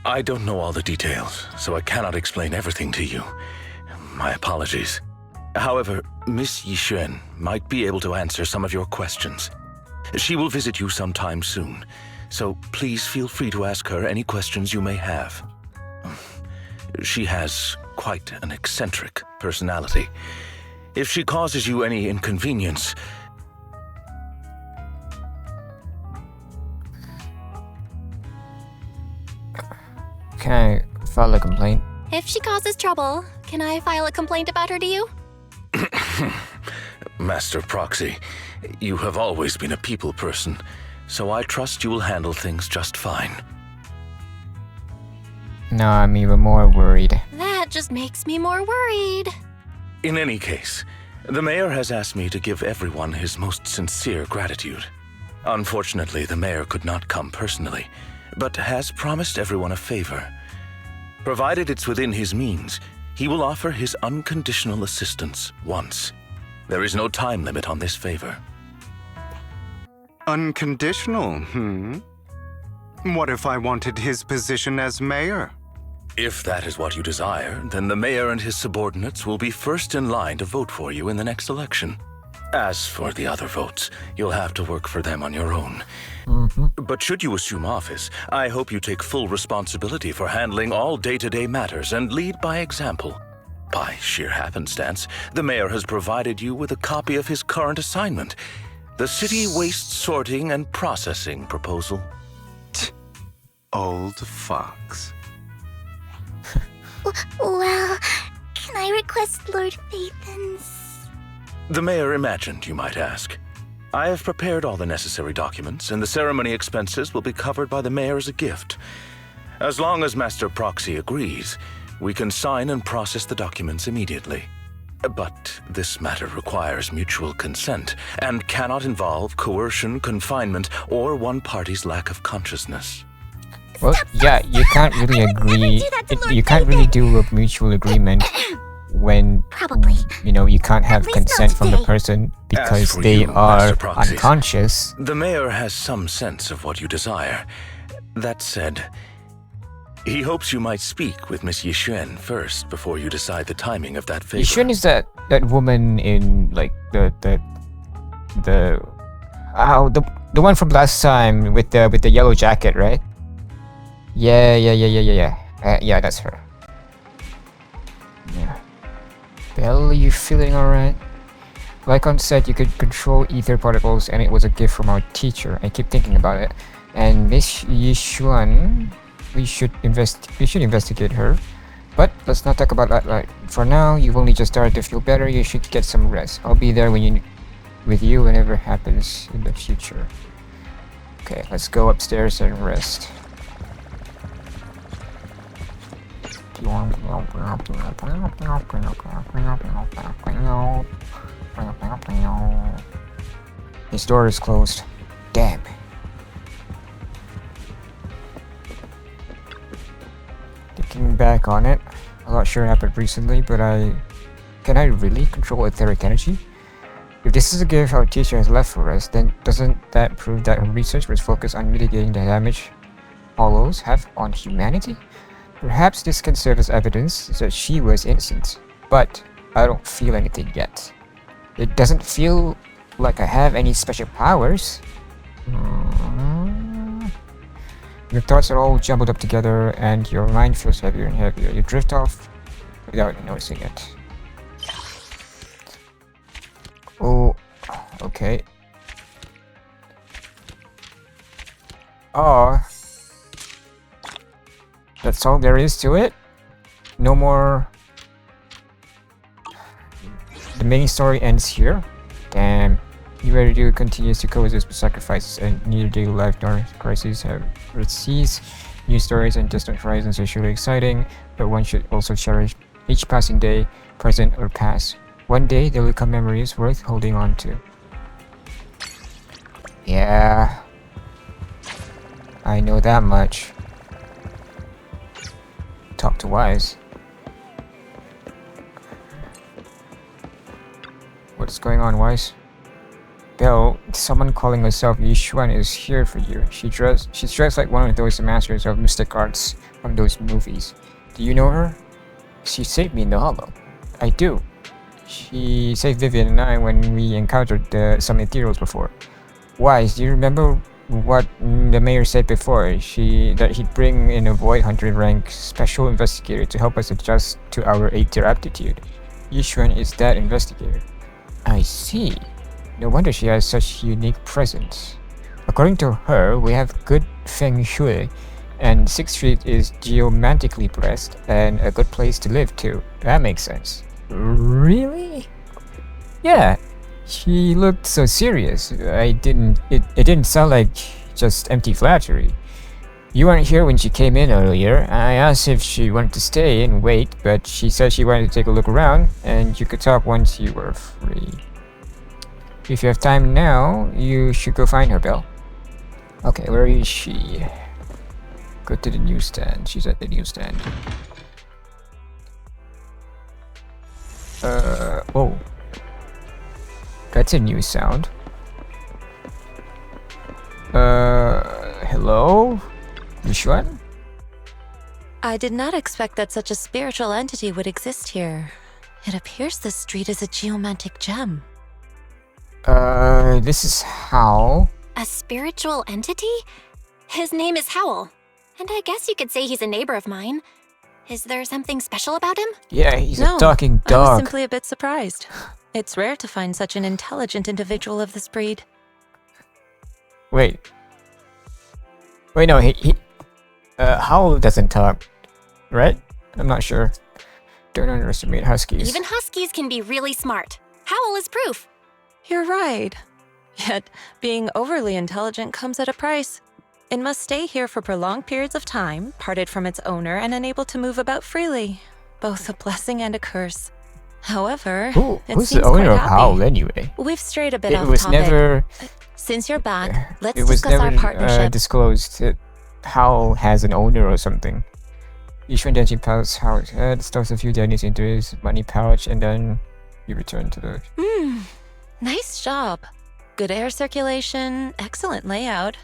I don't know all the details, so I cannot explain everything to you. My apologies. However, Miss Yixuan might be able to answer some of your questions. She will visit you sometime soon, so please feel free to ask her any questions you may have. She has quite an eccentric personality. If she causes you any inconvenience... Can I file a complaint? If she causes trouble, can I file a complaint about her to you? Master Proxy, you have always been a people person, so I trust you will handle things just fine. No, I'm even more worried. That just makes me more worried. In any case, the mayor has asked me to give everyone his most sincere gratitude. Unfortunately, the mayor could not come personally, but has promised everyone a favor. Provided it's within his means, he will offer his unconditional assistance once. There is no time limit on this favor. Unconditional, What if I wanted his position as mayor? If that is what you desire, then the mayor and his subordinates will be first in line to vote for you in the next election. As for the other votes, you'll have to work for them on your own. But should you assume office, I hope you take full responsibility for handling all day-to-day matters and lead by example. By sheer happenstance, the mayor has provided you with a copy of his current assignment, the City Waste Sorting and Processing proposal. Old fox. Well, can I request Lord Phaethon's? The mayor imagined you might ask. I have prepared all the necessary documents, and the ceremony expenses will be covered by the mayor as a gift. As long as Master Proxy agrees, we can sign and process the documents immediately. But this matter requires mutual consent and cannot involve coercion, confinement, or one party's lack of consciousness. Well, yeah, you can't really agree. You can't really do a mutual agreement when you can't have consent from the person because they are unconscious. The mayor has some sense of what you desire. That said, he hopes you might speak with Miss Yixuan first before you decide the timing of that favor. Yixuan is that woman in like the one from last time with the yellow jacket, right? Yeah. Yeah, that's her. Yeah. Belle, you feeling alright? Like on set, you could control ether particles, and it was a gift from our teacher. I keep thinking about it. And Miss Yixuan, we should investigate her. But let's not talk about that. Right. For now, you've only just started to feel better. You should get some rest. I'll be there with you whenever happens in the future. Okay, let's go upstairs and rest. His door is closed. Damn. Thinking back on it, I'm not sure what happened recently, but can I really control etheric energy? If this is a gift our teacher has left for us, then doesn't that prove that her research was focused on mitigating the damage hollows have on humanity? Perhaps this can serve as evidence that she was innocent, but I don't feel anything yet. It doesn't feel like I have any special powers. Your thoughts are all jumbled up together and your mind feels heavier and heavier. You drift off without noticing it. Oh, okay. Oh. That's all there is to it? No more... The main story ends here. Damn. Humanity continues to coexist with sacrifices, and neither daily life nor crises have ceased. New stories and distant horizons are surely exciting, but one should also cherish each passing day, present or past. One day there will come memories worth holding on to. Yeah. I know that much. to Wise. What's going on, Wise? Belle, someone calling herself Yishuan is here for you. She's dressed like one of those masters of mystic arts from those movies. Do you know her? She saved me in the hollow. I do. She saved Vivian and I when we encountered some ethereals before. Wise, do you remember what the mayor said before? That he'd bring in a Void Hunter rank special investigator to help us adjust to our Aether aptitude. Yishuan is that investigator. I see. No wonder she has such unique presence. According to her, we have good feng shui, and 6th Street is geomantically blessed and a good place to live too. That makes sense. Really? Yeah. She looked so serious. It didn't sound like just empty flattery. You weren't here when she came in earlier. I asked if she wanted to stay and wait, but she said she wanted to take a look around, and you could talk once you were free. If you have time now, you should go find her, Belle. Okay, where is she? Go to the newsstand. She's at the newsstand. Oh. That's a new sound. Hello? Yishuan? I did not expect that such a spiritual entity would exist here. It appears this street is a geomantic gem. This is Howl. A spiritual entity? His name is Howl. And I guess you could say he's a neighbor of mine. Is there something special about him? Yeah, he's No, a talking I dog. was simply a bit surprised. It's rare to find such an intelligent individual of this breed. Wait, no, Howl doesn't talk, right? I'm not sure. Don't underestimate huskies. Even huskies can be really smart. Howl is proof. You're right. Yet, being overly intelligent comes at a price. It must stay here for prolonged periods of time, parted from its owner and unable to move about freely. Both a blessing and a curse. However, it Who's seems the owner quite of happy. Howl anyway? We've strayed a bit It off was topic. never. Since you're back, let's It was discuss our never partnership. disclosed that Howl has an owner or something. Yishuan Denji pouch Howl's head, stuffs a few pennies into his money pouch, and then you return to the. Nice job. Good air circulation, excellent layout.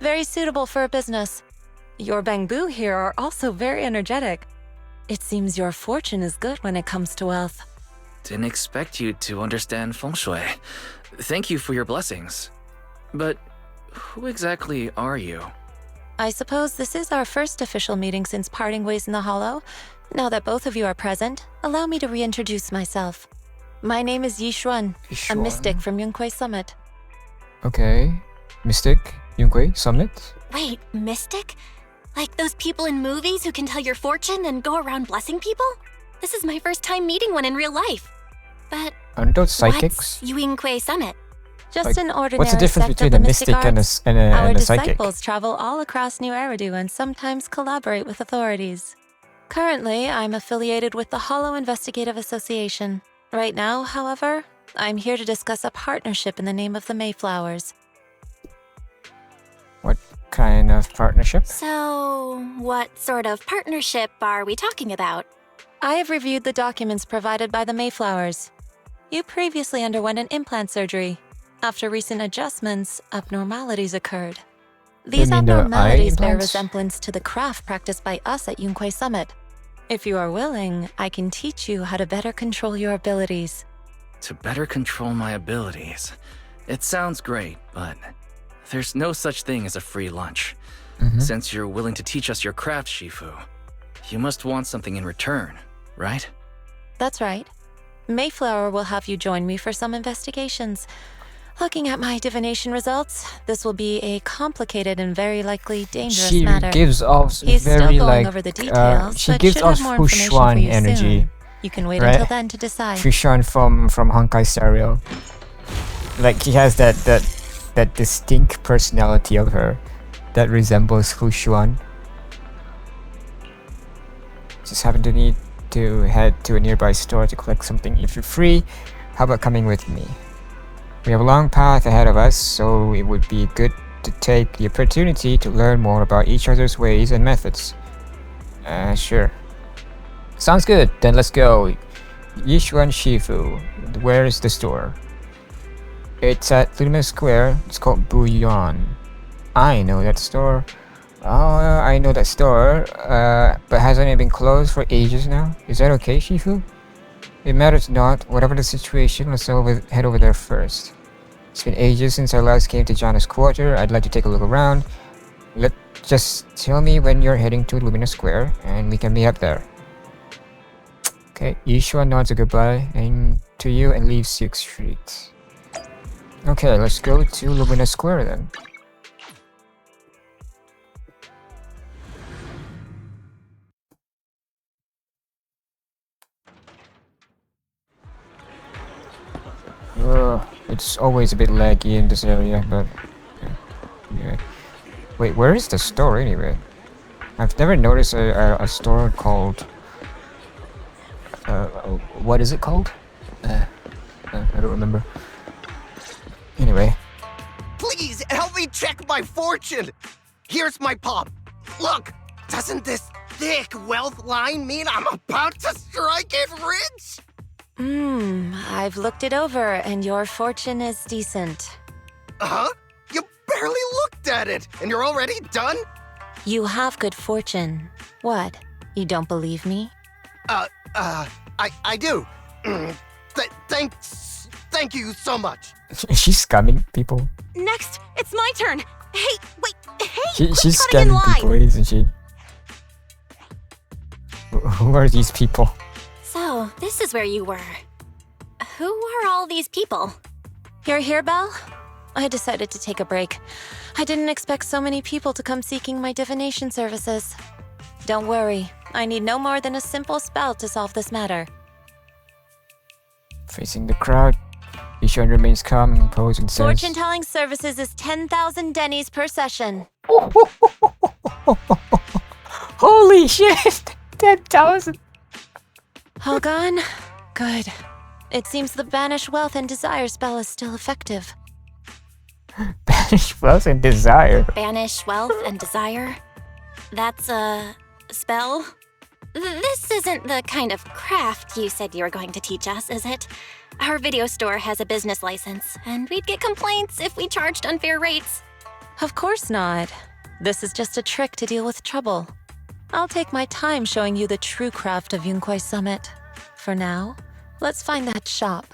Very suitable for a business. Your bamboo here are also very energetic. It seems your fortune is good when it comes to wealth. Didn't expect you to understand feng shui. Thank you for your blessings. But who exactly are you? I suppose this is our first official meeting since parting ways in the Hollow. Now that both of you are present, allow me to reintroduce myself. My name is Yishuan, a Yishuan. mystic from Yunquei Summit. Okay, Mystic Yunquei Summit. Wait, mystic? Like those people in movies who can tell your fortune and go around blessing people? This is my first time meeting one in real life. But Aren't those psychics? what's Yunquei Summit? Just Like, an ordinary what's the difference sect between of a the mystic mystic and arts. a Our psychic? disciples travel all across New Eridu and sometimes collaborate with authorities. Currently, I'm affiliated with the Hollow Investigative Association. Right now, however, I'm here to discuss a partnership in the name of the Mayflowers. What kind of partnership? So, what sort of partnership are we talking about? I have reviewed the documents provided by the Mayflowers. You previously underwent an implant surgery. After recent adjustments, abnormalities occurred. These mean the eye abnormalities bear implants? resemblance to the craft practiced by us at Yunquei Summit. If you are willing, I can teach you how to better control your abilities. To better control my abilities. It sounds great, but there's no such thing as a free lunch. Since you're willing to teach us your craft, Shifu, you must want something in return, right? That's right. Mayflower will have you join me for some investigations. Looking at my divination results, this will be a complicated and very likely dangerous She matter. gives off He's still very going like over the details, she but gives should off have more information for Fushuan you energy. soon. You can wait right? until then to decide. Fushuan from Honkai Stereo. Like he has that distinct personality of her that resembles Fushuan. Just happen to need to head to a nearby store to collect something. If you're free, how about coming with me? We have a long path ahead of us, so it would be good to take the opportunity to learn more about each other's ways and methods. Sure. Sounds good. Then let's go. Yishuan Shifu. Where is the store? It's at Lumina Square. It's called Bouillon. I know that store. Oh, I know that store. But hasn't it been closed for ages now? Is that okay, Shifu? It matters not. Whatever the situation, let's head over there first. It's been ages since I last came to Jana's quarter. I'd like to take a look around. Just tell me when you're heading to Lumina Square, and we can meet up there. Okay, Yishuan nods a goodbye and to you and leaves 6th Street. Okay, let's go to Lumina Square then. It's always a bit laggy in this area, but yeah. Wait, where is the store anyway? I've never noticed a store called... what is it called? I don't remember. Anyway. Please, help me check my fortune! Here's my pop. Look, doesn't this thick wealth line mean I'm about to strike it rich? I've looked it over, and your fortune is decent. Huh? You barely looked at it, and you're already done? You have good fortune. What? You don't believe me? I do. Thank you so much. She's scamming people. Next, it's my turn. Hey, wait, hey, She's cutting in scamming line. people, isn't she? Who are these people? So, this is where you were. Who are all these people? You're here, Belle? I decided to take a break. I didn't expect so many people to come seeking my divination services. Don't worry, I need no more than a simple spell to solve this matter. Facing the crowd, Yishuan remains calm and pose and says... Fortune-telling services is 10,000 dennies per session. Holy shit! 10,000! All gone? Good. It seems the Banish Wealth and Desire spell is still effective. Banish Wealth and Desire? Banish wealth and desire? That's a spell? This isn't the kind of craft you said you were going to teach us, is it? Our video store has a business license, and we'd get complaints if we charged unfair rates. Of course not. This is just a trick to deal with trouble. I'll take my time showing you the true craft of Yunkwai Summit. For now, let's find that shop.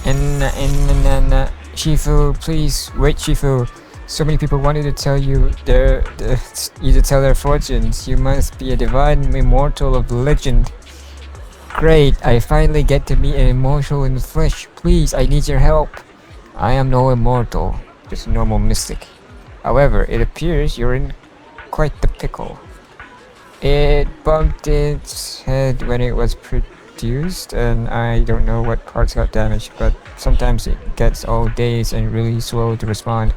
And Shifu, please wait, Shifu. So many people wanted to tell you you to tell their fortunes. You must be a divine immortal of legend. Great, I finally get to meet an immortal in the flesh. Please, I need your help. I am no immortal, just a normal mystic. However, it appears you're in quite the pickle. It bumped its head when it was produced, and I don't know what parts got damaged, but sometimes it gets all dazed and really slow to respond.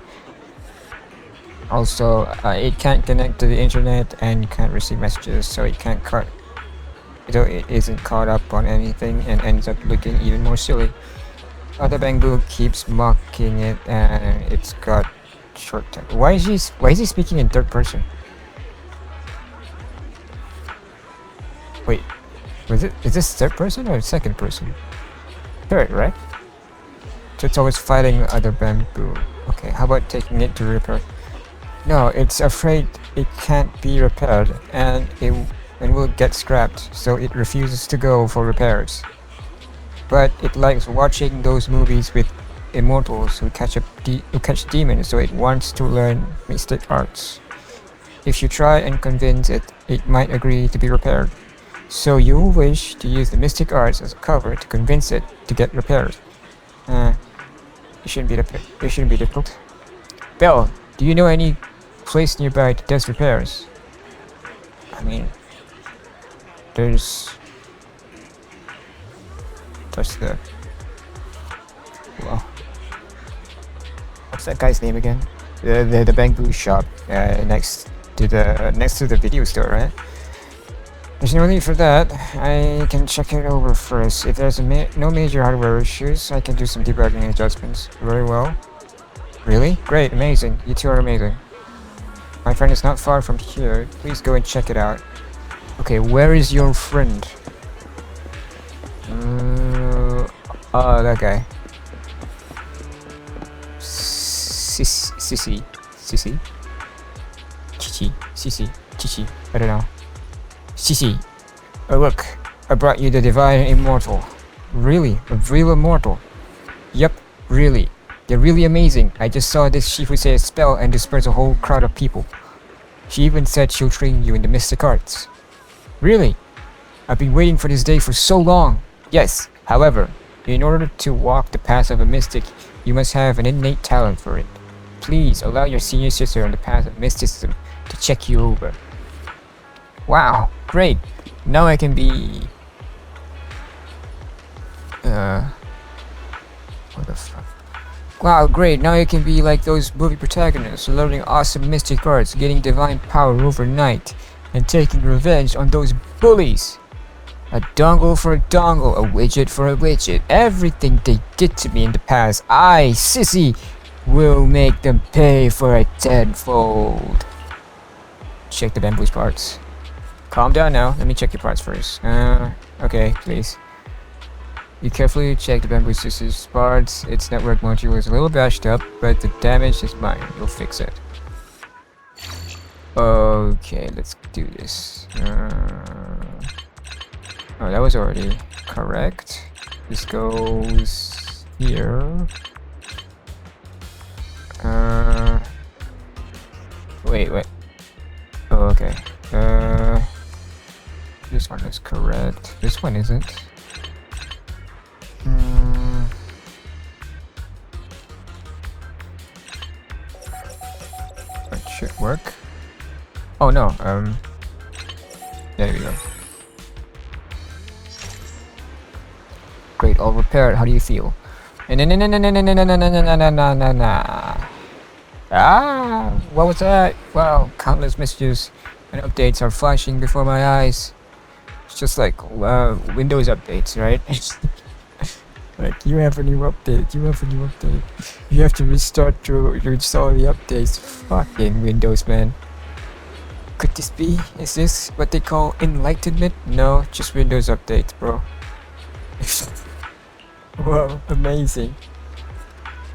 Also, it can't connect to the internet and can't receive messages, so it isn't caught up on anything and ends up looking even more silly. Other Bangbu keeps mocking it, and it's got short time. Why is he speaking in third person? Wait, is this third person or second person? Third, right? So it's always fighting other Bamboo. Okay, how about taking it to repair? No, it's afraid it can't be repaired and will get scrapped, so it refuses to go for repairs. But it likes watching those movies with immortals who catch demons, so it wants to learn mystic arts. If you try and convince it, it might agree to be repaired. So you wish to use the mystic arts as a cover to convince it to get repaired. It shouldn't be difficult. Belle, do you know any place nearby that does repairs? I mean, there's the... Well, what's that guy's name again? The bamboo shop next to the video store, right? There's no need for that. I can check it over first. If there's no major hardware issues, I can do some debugging adjustments. Very well. Really? Great, amazing. You two are amazing. My friend is not far from here. Please go and check it out. Okay, where is your friend? Oh, that guy. Sissy. Chichi. I don't know. Sissy. Oh look, I brought you the divine immortal. Really? A real immortal? Yep, really. They're really amazing. I just saw this Shifu say a spell and disperse a whole crowd of people. She even said she'll train you in the mystic arts. Really? I've been waiting for this day for so long. Yes, however, in order to walk the path of a mystic, you must have an innate talent for it. Please allow your senior sister on the path of mysticism to check you over. Wow, great. Now I can be... What the fuck? Wow, great. Now I can be like those movie protagonists, learning awesome mystic arts, getting divine power overnight, and taking revenge on those bullies. A dongle for a dongle, a widget for a widget. Everything they did to me in the past, I, Sissy, will make them pay for it tenfold. Check the bamboo's parts. Calm down now. Let me check your parts first. Okay, please. You carefully check the bamboo sister's parts. Its network module is a little bashed up, but the damage is minor. You'll fix it. Okay, let's do this. Oh, that was already correct. This goes here. Wait. Oh, okay. This one is correct. This one isn't. That should work. Oh no, there we go. Great, all repaired. How do you feel? Ah, what was that? Wow, countless messages and updates are flashing before my eyes. It's just like Windows updates, right? Like, you have a new update, you have to restart to install the updates. Fucking Windows, man. Could this be? Is this what they call enlightenment? No, just Windows updates, bro. Whoa, amazing.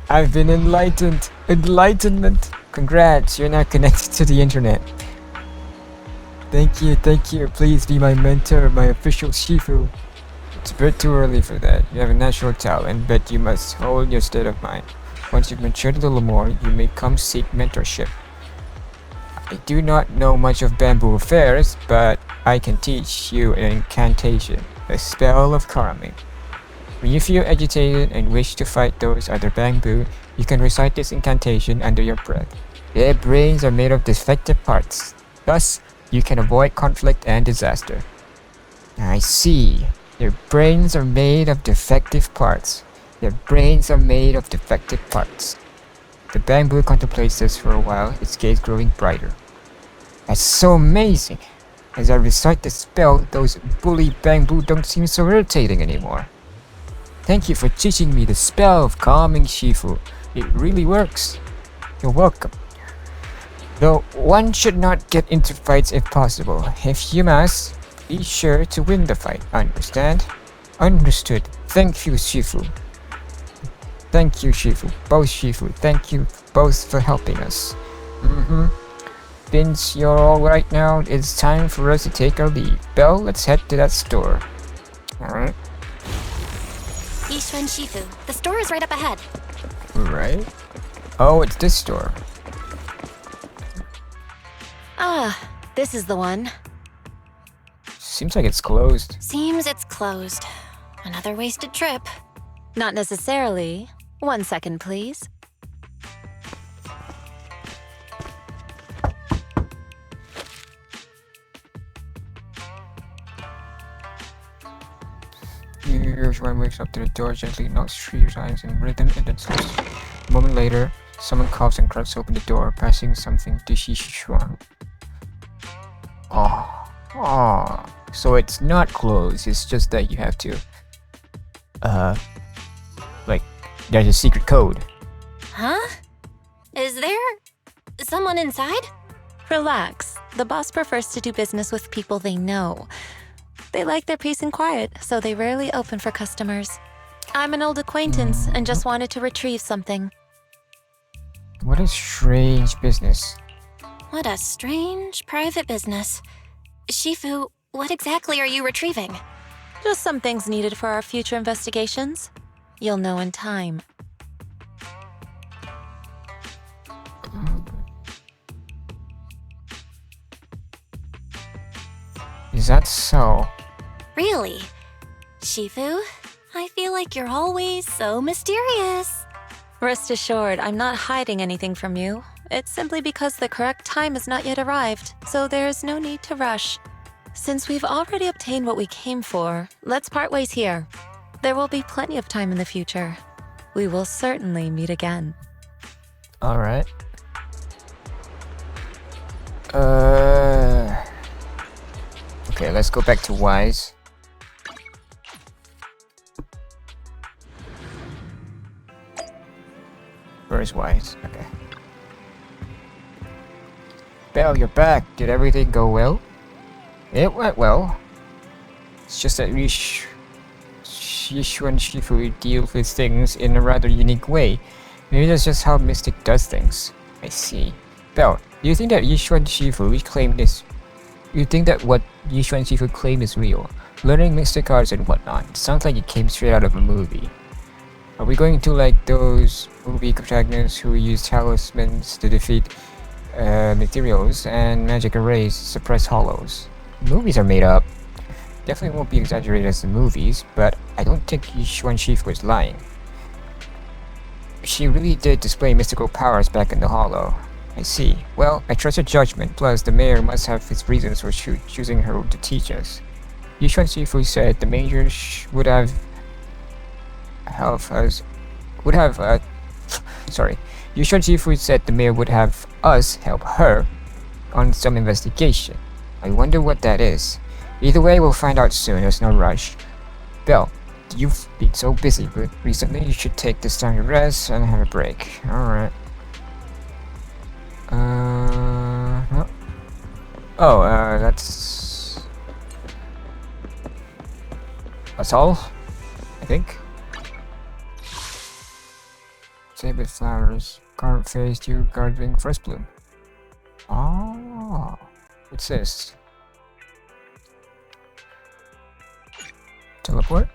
I've been enlightened. Enlightenment. Congrats, you're now connected to the internet. Thank you. Please be my mentor, my official Shifu. It's a bit too early for that. You have a natural talent, but you must hold your state of mind. Once you've matured a little more, you may come seek mentorship. I do not know much of bamboo affairs, but I can teach you an incantation, a spell of calming. When you feel agitated and wish to fight those other bamboo, you can recite this incantation under your breath. Their brains are made of defective parts. Thus, you can avoid conflict and disaster. I see. Their brains are made of defective parts. The bamboo contemplates this for a while, its gaze growing brighter. That's so amazing! As I recite the spell, those bully bamboo don't seem so irritating anymore. Thank you for teaching me the spell of calming, Shifu. It really works. You're welcome. Though one should not get into fights if possible. If you must, be sure to win the fight. Understand? Understood. Thank you, Shifu. Thank you, Shifu. Both Shifu. Thank you both for helping us. Since you're alright now, it's time for us to take our leave. Belle, let's head to that store. Alright. Yishun Shifu. The store is right up ahead. Right. Oh, it's this store. Ah, this is the one. Seems like it's closed. Seems it's closed. Another wasted trip. Not necessarily. 1 second, please. One wakes up to the door, gently knocks 3 times in rhythm, and then stops. A moment later, someone coughs and cracks open the door, passing something to Shishuan. Oh, so it's not closed. It's just that you have to, like, there's a secret code. Huh? Is there someone inside? Relax. The boss prefers to do business with people they know. They like their peace and quiet, so they rarely open for customers. I'm an old acquaintance and just wanted to retrieve something. What a strange business. What a strange private business. Shifu, what exactly are you retrieving? Just some things needed for our future investigations. You'll know in time. Is that so? Really? Shifu, I feel like you're always so mysterious. Rest assured, I'm not hiding anything from you. It's simply because the correct time has not yet arrived, so there is no need to rush. Since we've already obtained what we came for, let's part ways here. There will be plenty of time in the future. We will certainly meet again. Alright. Okay, let's go back to Wise. Where's Wise? Okay. Belle, you're back. Did everything go well? It went well. It's just that Yishu and Shifu deal with things in a rather unique way. Maybe that's just how Mystic does things. I see. Belle, do you think that Yishu and Shifu claim this? You think that what Yishu and Shifu claim is real? Learning Mystic arts and whatnot. It sounds like it came straight out of a movie. Are we going to like those movie protagonists who use talismans to defeat materials and magic arrays to suppress hollows? Movies are made up. Definitely won't be exaggerated as the movies, but I don't think Yishu and Shifu was lying. She really did display mystical powers back in the hollow. I see. Well, I trust her judgment, plus the mayor must have his reasons for choosing her to teach us. Yishu and Shifu said the mayor would have sorry. Yishu and Shifu said the mayor would have us help her on some investigation. I wonder what that is. Either way, we'll find out soon. There's no rush. Belle, you've been so busy recently. You should take this time to rest and have a break. Alright. No. Oh, that's all, I think. Save with flowers. Guard phase 2, guarding first bloom. Oh, what's this? Teleport?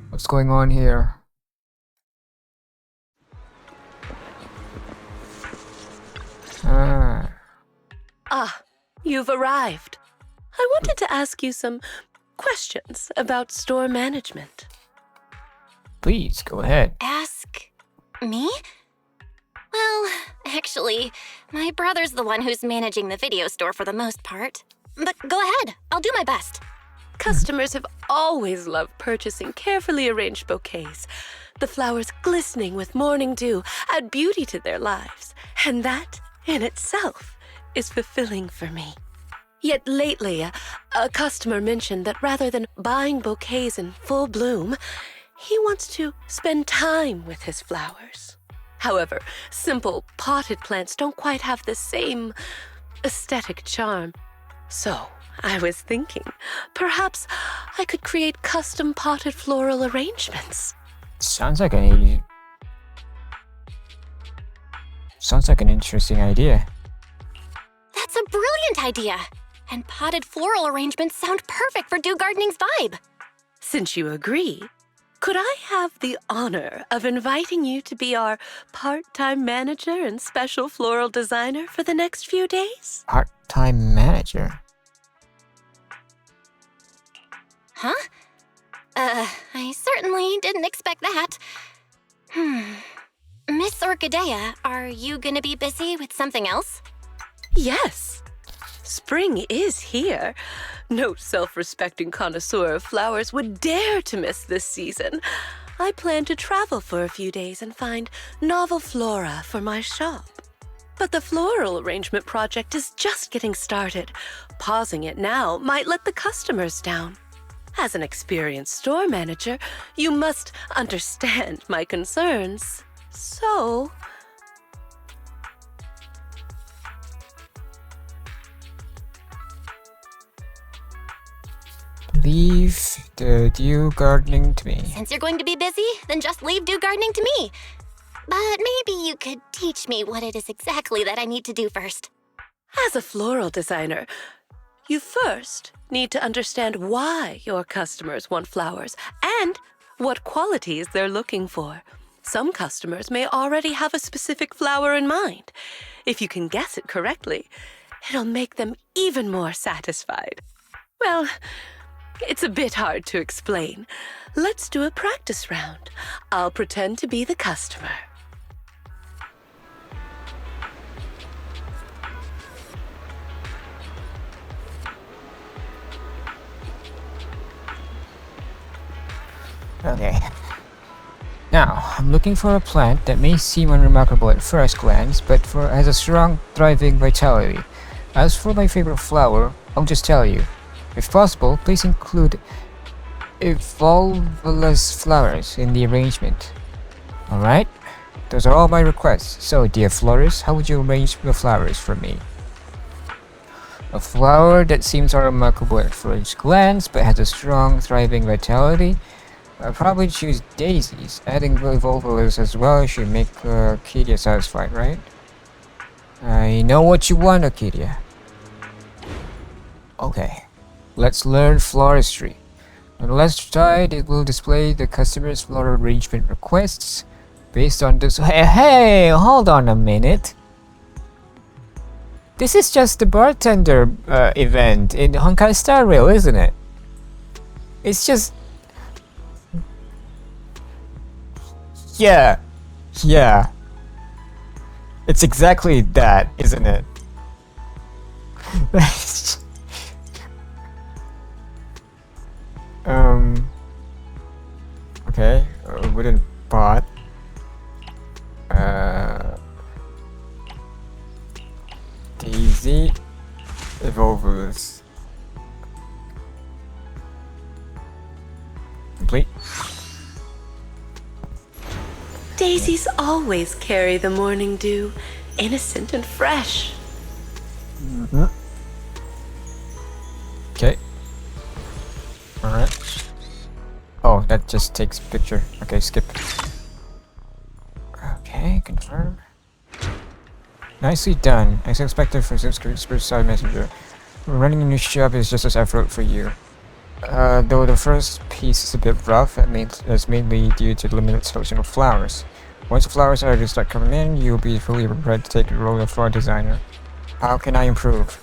What's going on here? You've arrived. I wanted to ask you some questions about store management. Please, go ahead. Ask me? Well, actually, my brother's the one who's managing the video store for the most part. But go ahead, I'll do my best. Customers have always loved purchasing carefully arranged bouquets. The flowers glistening with morning dew add beauty to their lives, and that, in itself, is fulfilling for me. Yet lately, a customer mentioned that rather than buying bouquets in full bloom, he wants to spend time with his flowers. However, simple potted plants don't quite have the same aesthetic charm. So, I was thinking, perhaps I could create custom potted floral arrangements. Sounds like an interesting idea. That's a brilliant idea! And potted floral arrangements sound perfect for Dew Gardening's vibe. Since you agree, could I have the honor of inviting you to be our part-time manager and special floral designer for the next few days? Part-time manager? Huh? I certainly didn't expect that. Miss Orchidea, are you gonna be busy with something else? Yes. Spring is here. No self-respecting connoisseur of flowers would dare to miss this season. I plan to travel for a few days and find novel flora for my shop. But the floral arrangement project is just getting started. Pausing it now might let the customers down. As an experienced store manager, you must understand my concerns. So... Leave the dew gardening to me. Since you're going to be busy, then just leave dew gardening to me. But maybe you could teach me what it is exactly that I need to do first. As a floral designer, you first need to understand why your customers want flowers and what qualities they're looking for. Some customers may already have a specific flower in mind. If you can guess it correctly, it'll make them even more satisfied. Well, it's a bit hard to explain. Let's do a practice round. I'll pretend to be the customer. Okay. Now, I'm looking for a plant that may seem unremarkable at first glance, but has a strong, thriving vitality. As for my favorite flower, I'll just tell you. If possible, please include evolveless flowers in the arrangement. Alright? Those are all my requests. So, dear florist, how would you arrange the flowers for me? A flower that seems unremarkable at first glance, but has a strong, thriving vitality. I'll probably choose daisies. Adding evolveless as well should make Arcadia satisfied, right? I know what you want, Arcadia. Okay, let's learn floristry. On the left side, it will display the customer's floral arrangement requests based on this. Hey, hold on a minute. This is just the bartender event in Honkai Star Rail, isn't it? It's just. Yeah. It's exactly that, isn't it? Okay, wooden pot. Daisy evolveless. Complete. Daisies always carry the morning dew, innocent and fresh. Okay. Alright. Oh, that just takes picture. Okay, skip. Okay, confirm. Nicely done. As expected for Spirit Side Messenger. Running a new shop is just as effort for you. Though the first piece is a bit rough, that's mainly due to the limited selection of flowers. Once the flowers already start coming in, you'll be fully prepared to take the role of flower designer. How can I improve?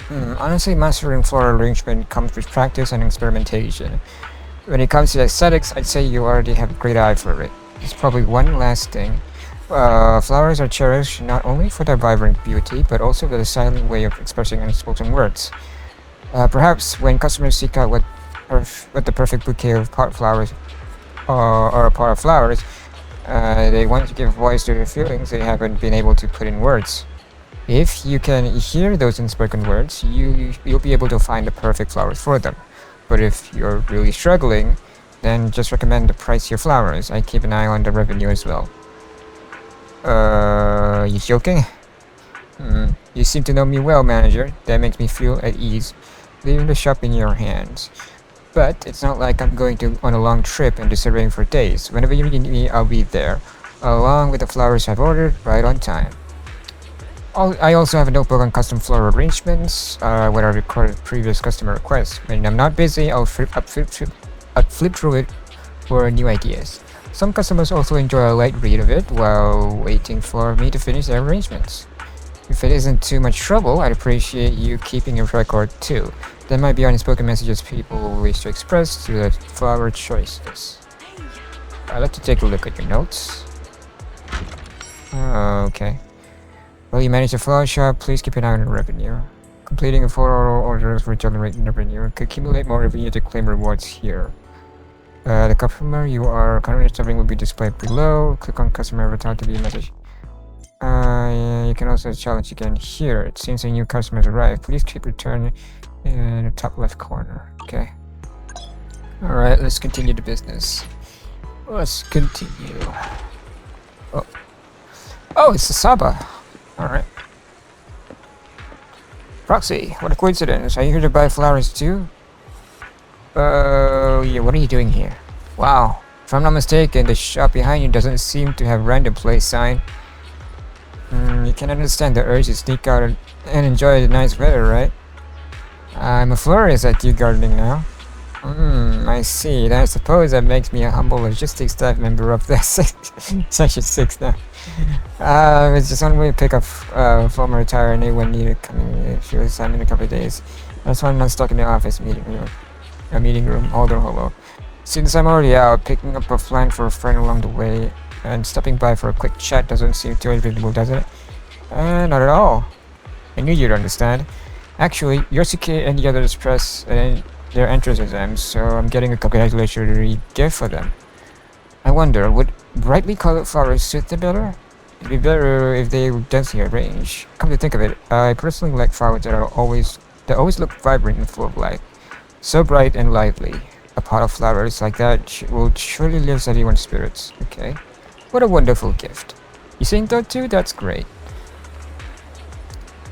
Honestly, mastering floral arrangement comes with practice and experimentation. When it comes to aesthetics, I'd say you already have a great eye for it. There's probably one last thing. Flowers are cherished not only for their vibrant beauty, but also for the silent way of expressing unspoken words. Perhaps when customers seek out what the perfect bouquet of pot flowers or a pot of flowers, they want to give voice to their feelings they haven't been able to put in words. If you can hear those unspoken words, you'll be able to find the perfect flowers for them. But if you're really struggling, then just recommend the pricier flowers. I keep an eye on the revenue as well. You joking? You seem to know me well, manager. That makes me feel at ease, leaving the shop in your hands. But it's not like I'm going on a long trip and disappearing for days. Whenever you need me, I'll be there, along with the flowers I've ordered, right on time. I also have a notebook on custom floral arrangements, where I recorded previous customer requests. When I'm not busy, I'll flip through it for new ideas. Some customers also enjoy a light read of it while waiting for me to finish their arrangements. If it isn't too much trouble, I'd appreciate you keeping a record too. There might be unspoken messages people wish to express through the flower choices. I'd like to take a look at your notes. Okay. While you manage the flower shop, please keep an eye on the revenue. Completing a floral orders will generate revenue. Accumulate more revenue to claim rewards here. The customer you are currently serving will be displayed below. Click on customer avatar to be a message. You can also challenge again here. It seems a new customer has arrived. Please keep return in the top left corner. Okay. Alright, let's continue the business. Let's continue. Oh, it's the Saba. Alright. Proxy, what a coincidence. Are you here to buy flowers too? Yeah, what are you doing here? Wow, if I'm not mistaken, the shop behind you doesn't seem to have random place sign. You can understand the urge to sneak out and enjoy the nice weather, right? I'm a florist at Dew Gardening now. I see. Then I suppose that makes me a humble logistics staff member of the Section 6 now. It's just one way to pick up former retiree when needed coming if she was assigned in a couple of days. That's why I'm not stuck in the office meeting room. Hold on, hello. Since I'm already out, picking up a flank for a friend along the way and stopping by for a quick chat doesn't seem too unreasonable, does it? Not at all. I knew you'd understand. Actually, you're secure and the others press their entrance exams, so I'm getting a congratulatory gift for them. I wonder, would brightly colored flowers suit them better? It'd be better if they were densely arranged. Come to think of it, I personally like flowers that always look vibrant and full of life. So bright and lively. A pot of flowers like that will surely lift anyone's spirits. Okay. What a wonderful gift. You think so too? That's great.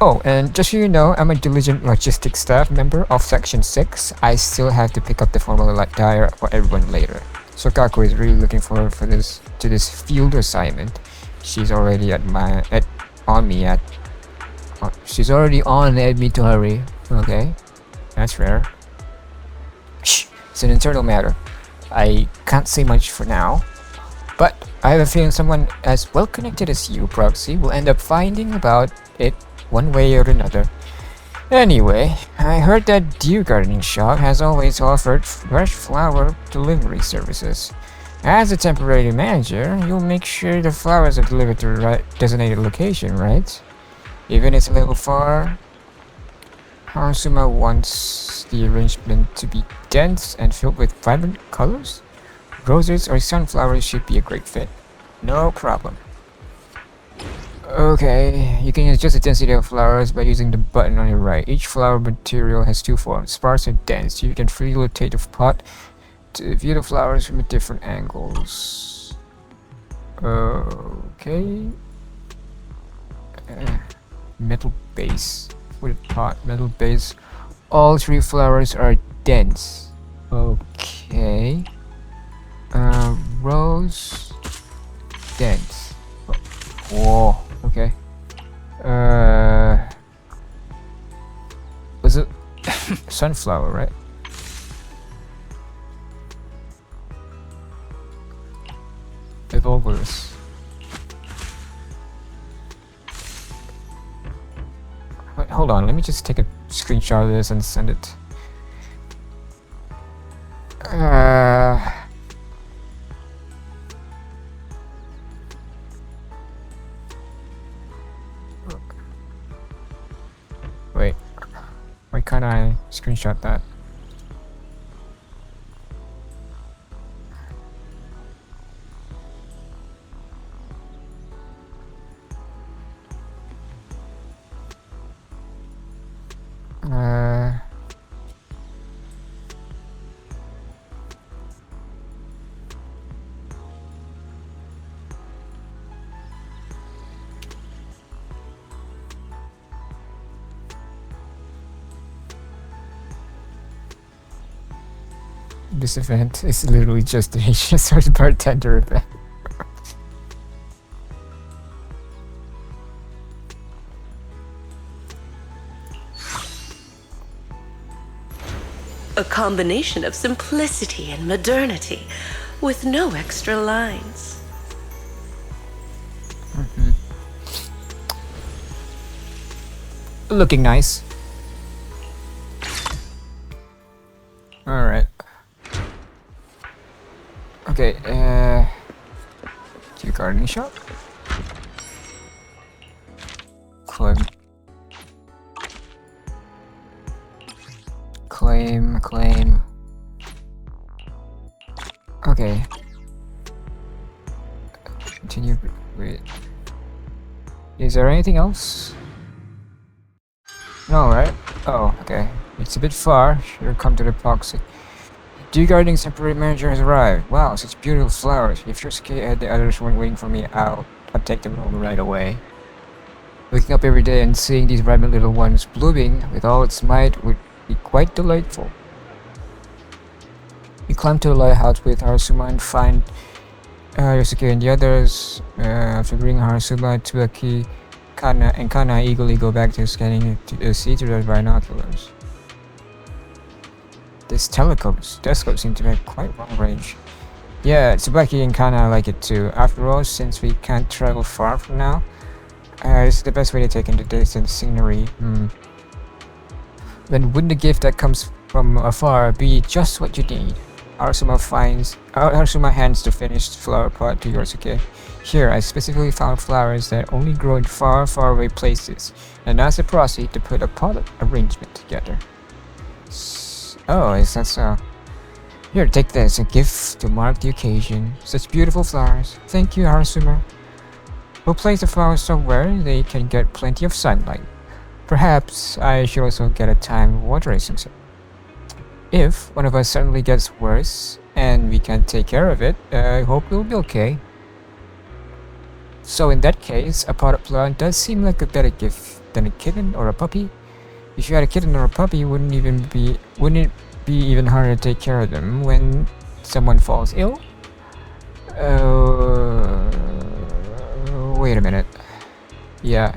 Oh, and just so you know, I'm a diligent logistics staff member of Section 6. I still have to pick up the formal attire for everyone later. So Kako is really looking forward to this field assignment. She's already she's already on me to hurry. Okay, that's rare. Shh, it's an internal matter. I can't say much for now, but I have a feeling someone as well connected as you, Proxy, will end up finding about it one way or another. Anyway, I heard that Dew Gardening Shop has always offered fresh flower delivery services. As a temporary manager, you'll make sure the flowers are delivered to the right designated location, right? Even if it's a little far. Harusuma wants the arrangement to be dense and filled with vibrant colors. Roses or sunflowers should be a great fit. No problem. Okay, you can adjust the density of flowers by using the button on your right. Each flower material has two forms, sparse and dense. You can freely rotate the pot to view the flowers from different angles. Okay. Metal base. With pot, metal base. All three flowers are dense. Okay. Rose. Dense. Whoa. Okay. Was it sunflower, right? Evolvers. Wait, hold on, let me just take a screenshot of this and send it. Wait, why can't I screenshot that? This event is literally just the HSR's bartender event. A combination of simplicity and modernity, with no extra lines. Looking nice. Alright. Okay, to the gardening shop. Claim. Okay. Continue. Wait. Is there anything else? No, right? Oh, okay. It's a bit far. Should come to the epoxy. Dew Gardening's temporary manager has arrived. Wow, such beautiful flowers. If you're scared the others weren't waiting for me, I'll take them home right away. Waking up every day and seeing these vibrant little ones blooming with all its might would be quite delightful. You climb to the lighthouse with Harasuma and find Yosuke and the others. After bringing Harasuma, Tsuaki, Kana eagerly go back to scanning the sea through their binoculars. This telescope seems to have quite long range. Yeah, Tsubaki and Kana like it too. After all, since we can't travel far from now, this is the best way to take in the distant scenery. Then wouldn't the gift that comes from afar be just what you need? Harasuma hands the finished flower pot to Yosuke. Here, I specifically found flowers that only grow in far, far away places, and as a proceed to put a pot arrangement together. Oh, is that so? Here, take this, a gift to mark the occasion. Such beautiful flowers. Thank you, Harasuma. We'll place the flowers somewhere they can get plenty of sunlight. Perhaps I should also get a time watering some. If one of us suddenly gets worse and we can't take care of it, I hope it'll be okay. So in that case, a potted plant does seem like a better gift than a kitten or a puppy. If you had a kitten or a puppy, wouldn't it be even harder to take care of them when someone falls ill? Wait a minute. Yeah.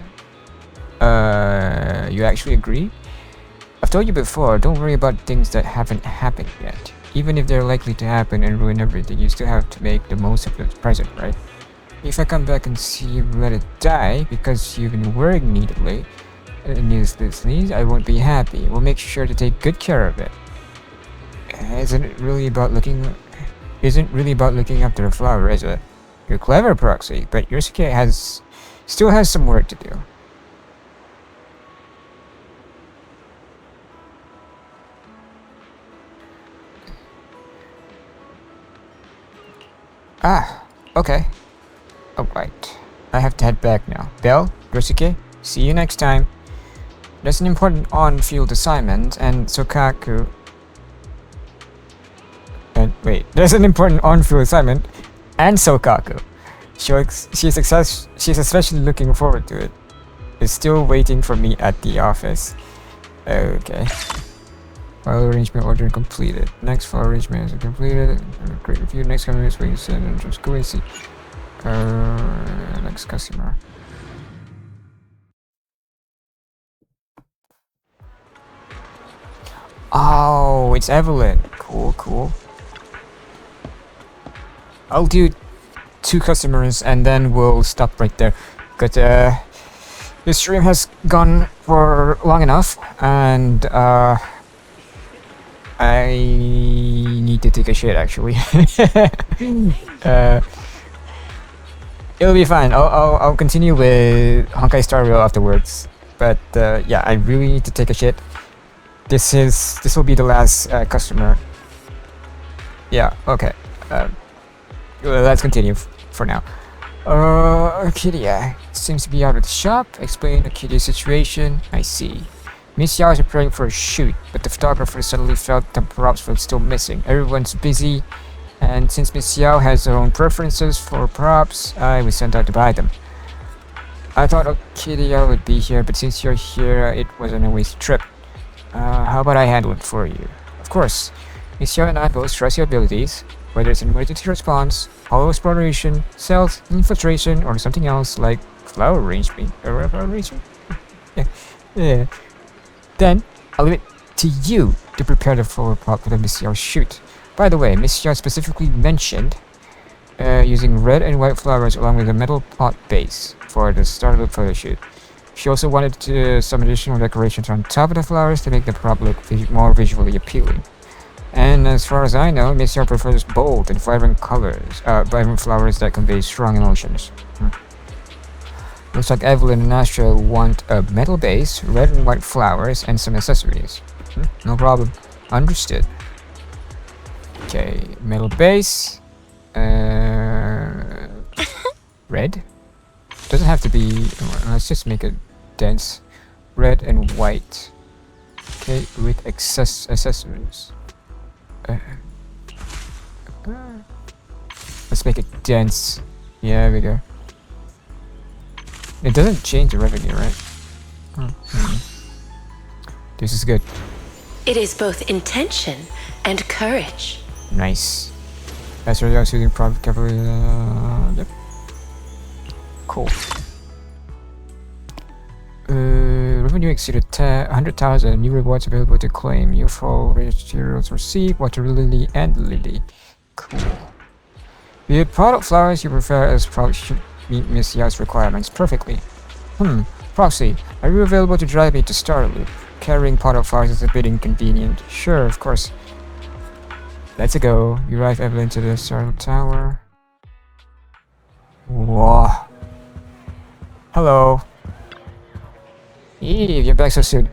You actually agree? I've told you before, don't worry about things that haven't happened yet. Even if they're likely to happen and ruin everything, you still have to make the most of the present, right? If I come back and see you let it die because you've been worrying needlessly, I won't be happy. We'll make sure to take good care of it. Isn't really about looking after the flower, is it? You're clever, Proxy, but Yosuke still has some work to do. Okay. Alright. I have to head back now. Belle, Yosuke, see you next time. There's an important on-field assignment, and Sokaku... there's an important on-field assignment, and Sokaku. She's especially looking forward to it. Is still waiting for me at the office. Okay. File arrangement order completed. Next file arrangement is completed. Great review. Next customer is waiting to send and just go and see. Next customer. Oh, it's Evelyn. Cool. I'll do 2 customers and then we'll stop right there. But this stream has gone for long enough, and I need to take a shit actually. It'll be fine. I'll continue with Honkai Star Rail afterwards. But yeah, I really need to take a shit. This will be the last customer. Yeah. Okay. Let's continue for now. Akidia seems to be out of the shop. Explain Akidia's situation. I see. Miss Yao is preparing for a shoot, but the photographer suddenly felt the props were still missing. Everyone's busy, and since Miss Yao has her own preferences for props, I was sent out to buy them. I thought Akidia would be here, but since you're here, it wasn't a wasted trip. How about I handle it for you? Of course. Miss Yao and I both trust your abilities, whether it's an emergency response, hollow exploration, stealth, infiltration, or something else like flower arrangement. Yeah. Then, I'll leave it to you to prepare the flower pot for the Miss Yao shoot. By the way, Miss Yao specifically mentioned using red and white flowers along with a metal pot base for the start of the photo shoot. She also wanted some additional decorations on top of the flowers to make the prop look more visually appealing. And as far as I know, Miss Yao prefers bold and vibrant colors, vibrant flowers that convey strong emotions. Looks like Evelyn and Astra want a metal base, red and white flowers, and some accessories. No problem. Understood. Okay, metal base. Red? Doesn't have to be. Let's just make it dense. Red and white. Okay, with accessories. Let's make it dense. Yeah, there we go. It doesn't change the revenue, right? This is good. It is both intention and courage. Nice. That's really soothing profit capital. Yep. Cool. Revenue exceeded 100,000. New rewards available to claim. Useful materials received. Water lily and lily. Cool. The product flowers you prefer as products should meet Miss Yao's requirements perfectly. Proxy, are you available to drive me to Starloop? Carrying product flowers is a bit inconvenient. Sure, of course. Let's go. You drive Evelyn to the Starloop Tower. Whoa. Hello. Eve, you're back so soon.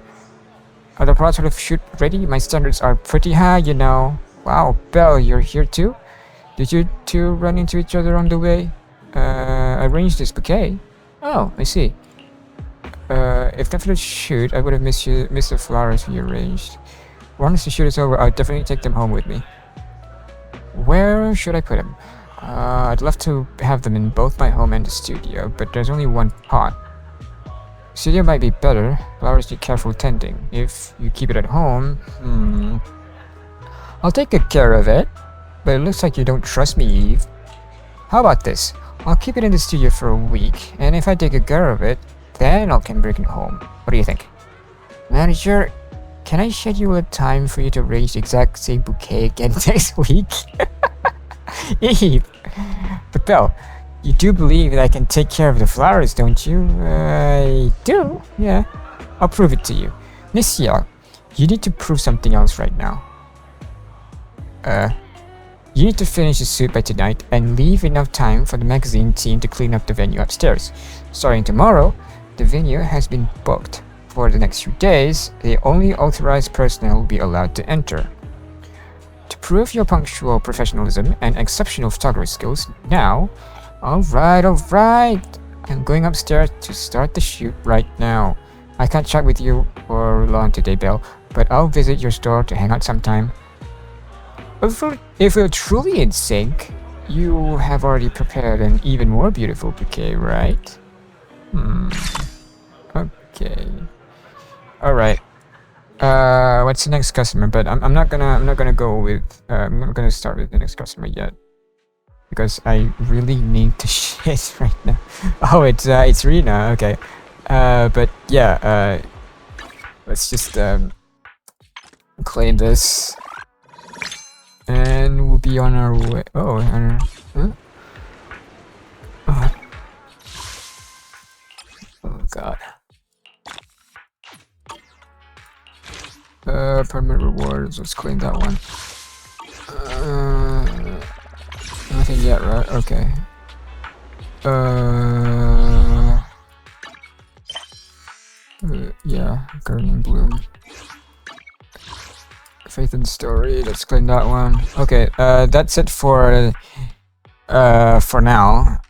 Are the products for the shoot ready? My standards are pretty high, you know. Wow, Belle, you're here too? Did you two run into each other on the way? I arranged this bouquet. Oh, I see. If not for the shoot, I would have missed the flowers we arranged. Once the shoot is over, I'll definitely take them home with me. Where should I put them? I'd love to have them in both my home and the studio, but there's only one pot. Studio might be better. Flowers need careful tending. If you keep it at home, I'll take good care of it. But it looks like you don't trust me, Eve. How about this? I'll keep it in the studio for a week, and if I take good care of it, then I can bring it home. What do you think? Manager, can I schedule a time for you to arrange the exact same bouquet again next week? Eve! But Belle, you do believe that I can take care of the flowers, don't you? I do, yeah. I'll prove it to you. Miss Yao, you need to prove something else right now. You need to finish the suit by tonight and leave enough time for the magazine team to clean up the venue upstairs. Starting tomorrow, the venue has been booked. For the next few days, the only authorized personnel will be allowed to enter. To prove your punctual professionalism and exceptional photography skills, now, alright, I'm going upstairs to start the shoot right now. I can't chat with you for long today, Belle, but I'll visit your store to hang out sometime. If we're truly in sync, you have already prepared an even more beautiful bouquet, right? Okay. Alright. What's the next customer? But I'm not gonna go with I'm not gonna start with the next customer yet. Because I really need to shit right now. Oh, it's Rena, okay. But yeah, let's just claim this. And we'll be on our way. Oh, huh? Oh god. Permanent rewards. Let's claim that one. Nothing yet, right? Okay. Yeah, Garden Bloom. Faith and Story, let's claim that one. Okay, that's it for now.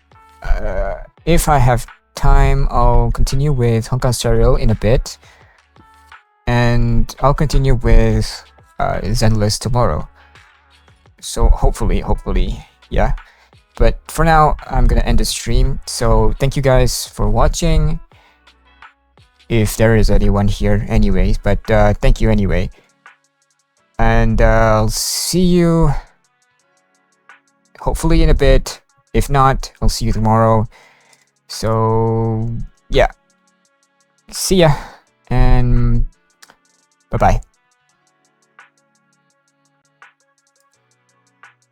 If I have time, I'll continue with Honkan Stereo in a bit. And I'll continue with Zenless tomorrow. So hopefully, yeah. But for now, I'm gonna end the stream. So thank you guys for watching. If there is anyone here anyways, but thank you anyway. And I'll see you hopefully in a bit. If not, I'll see you tomorrow. So yeah. See ya. And bye-bye.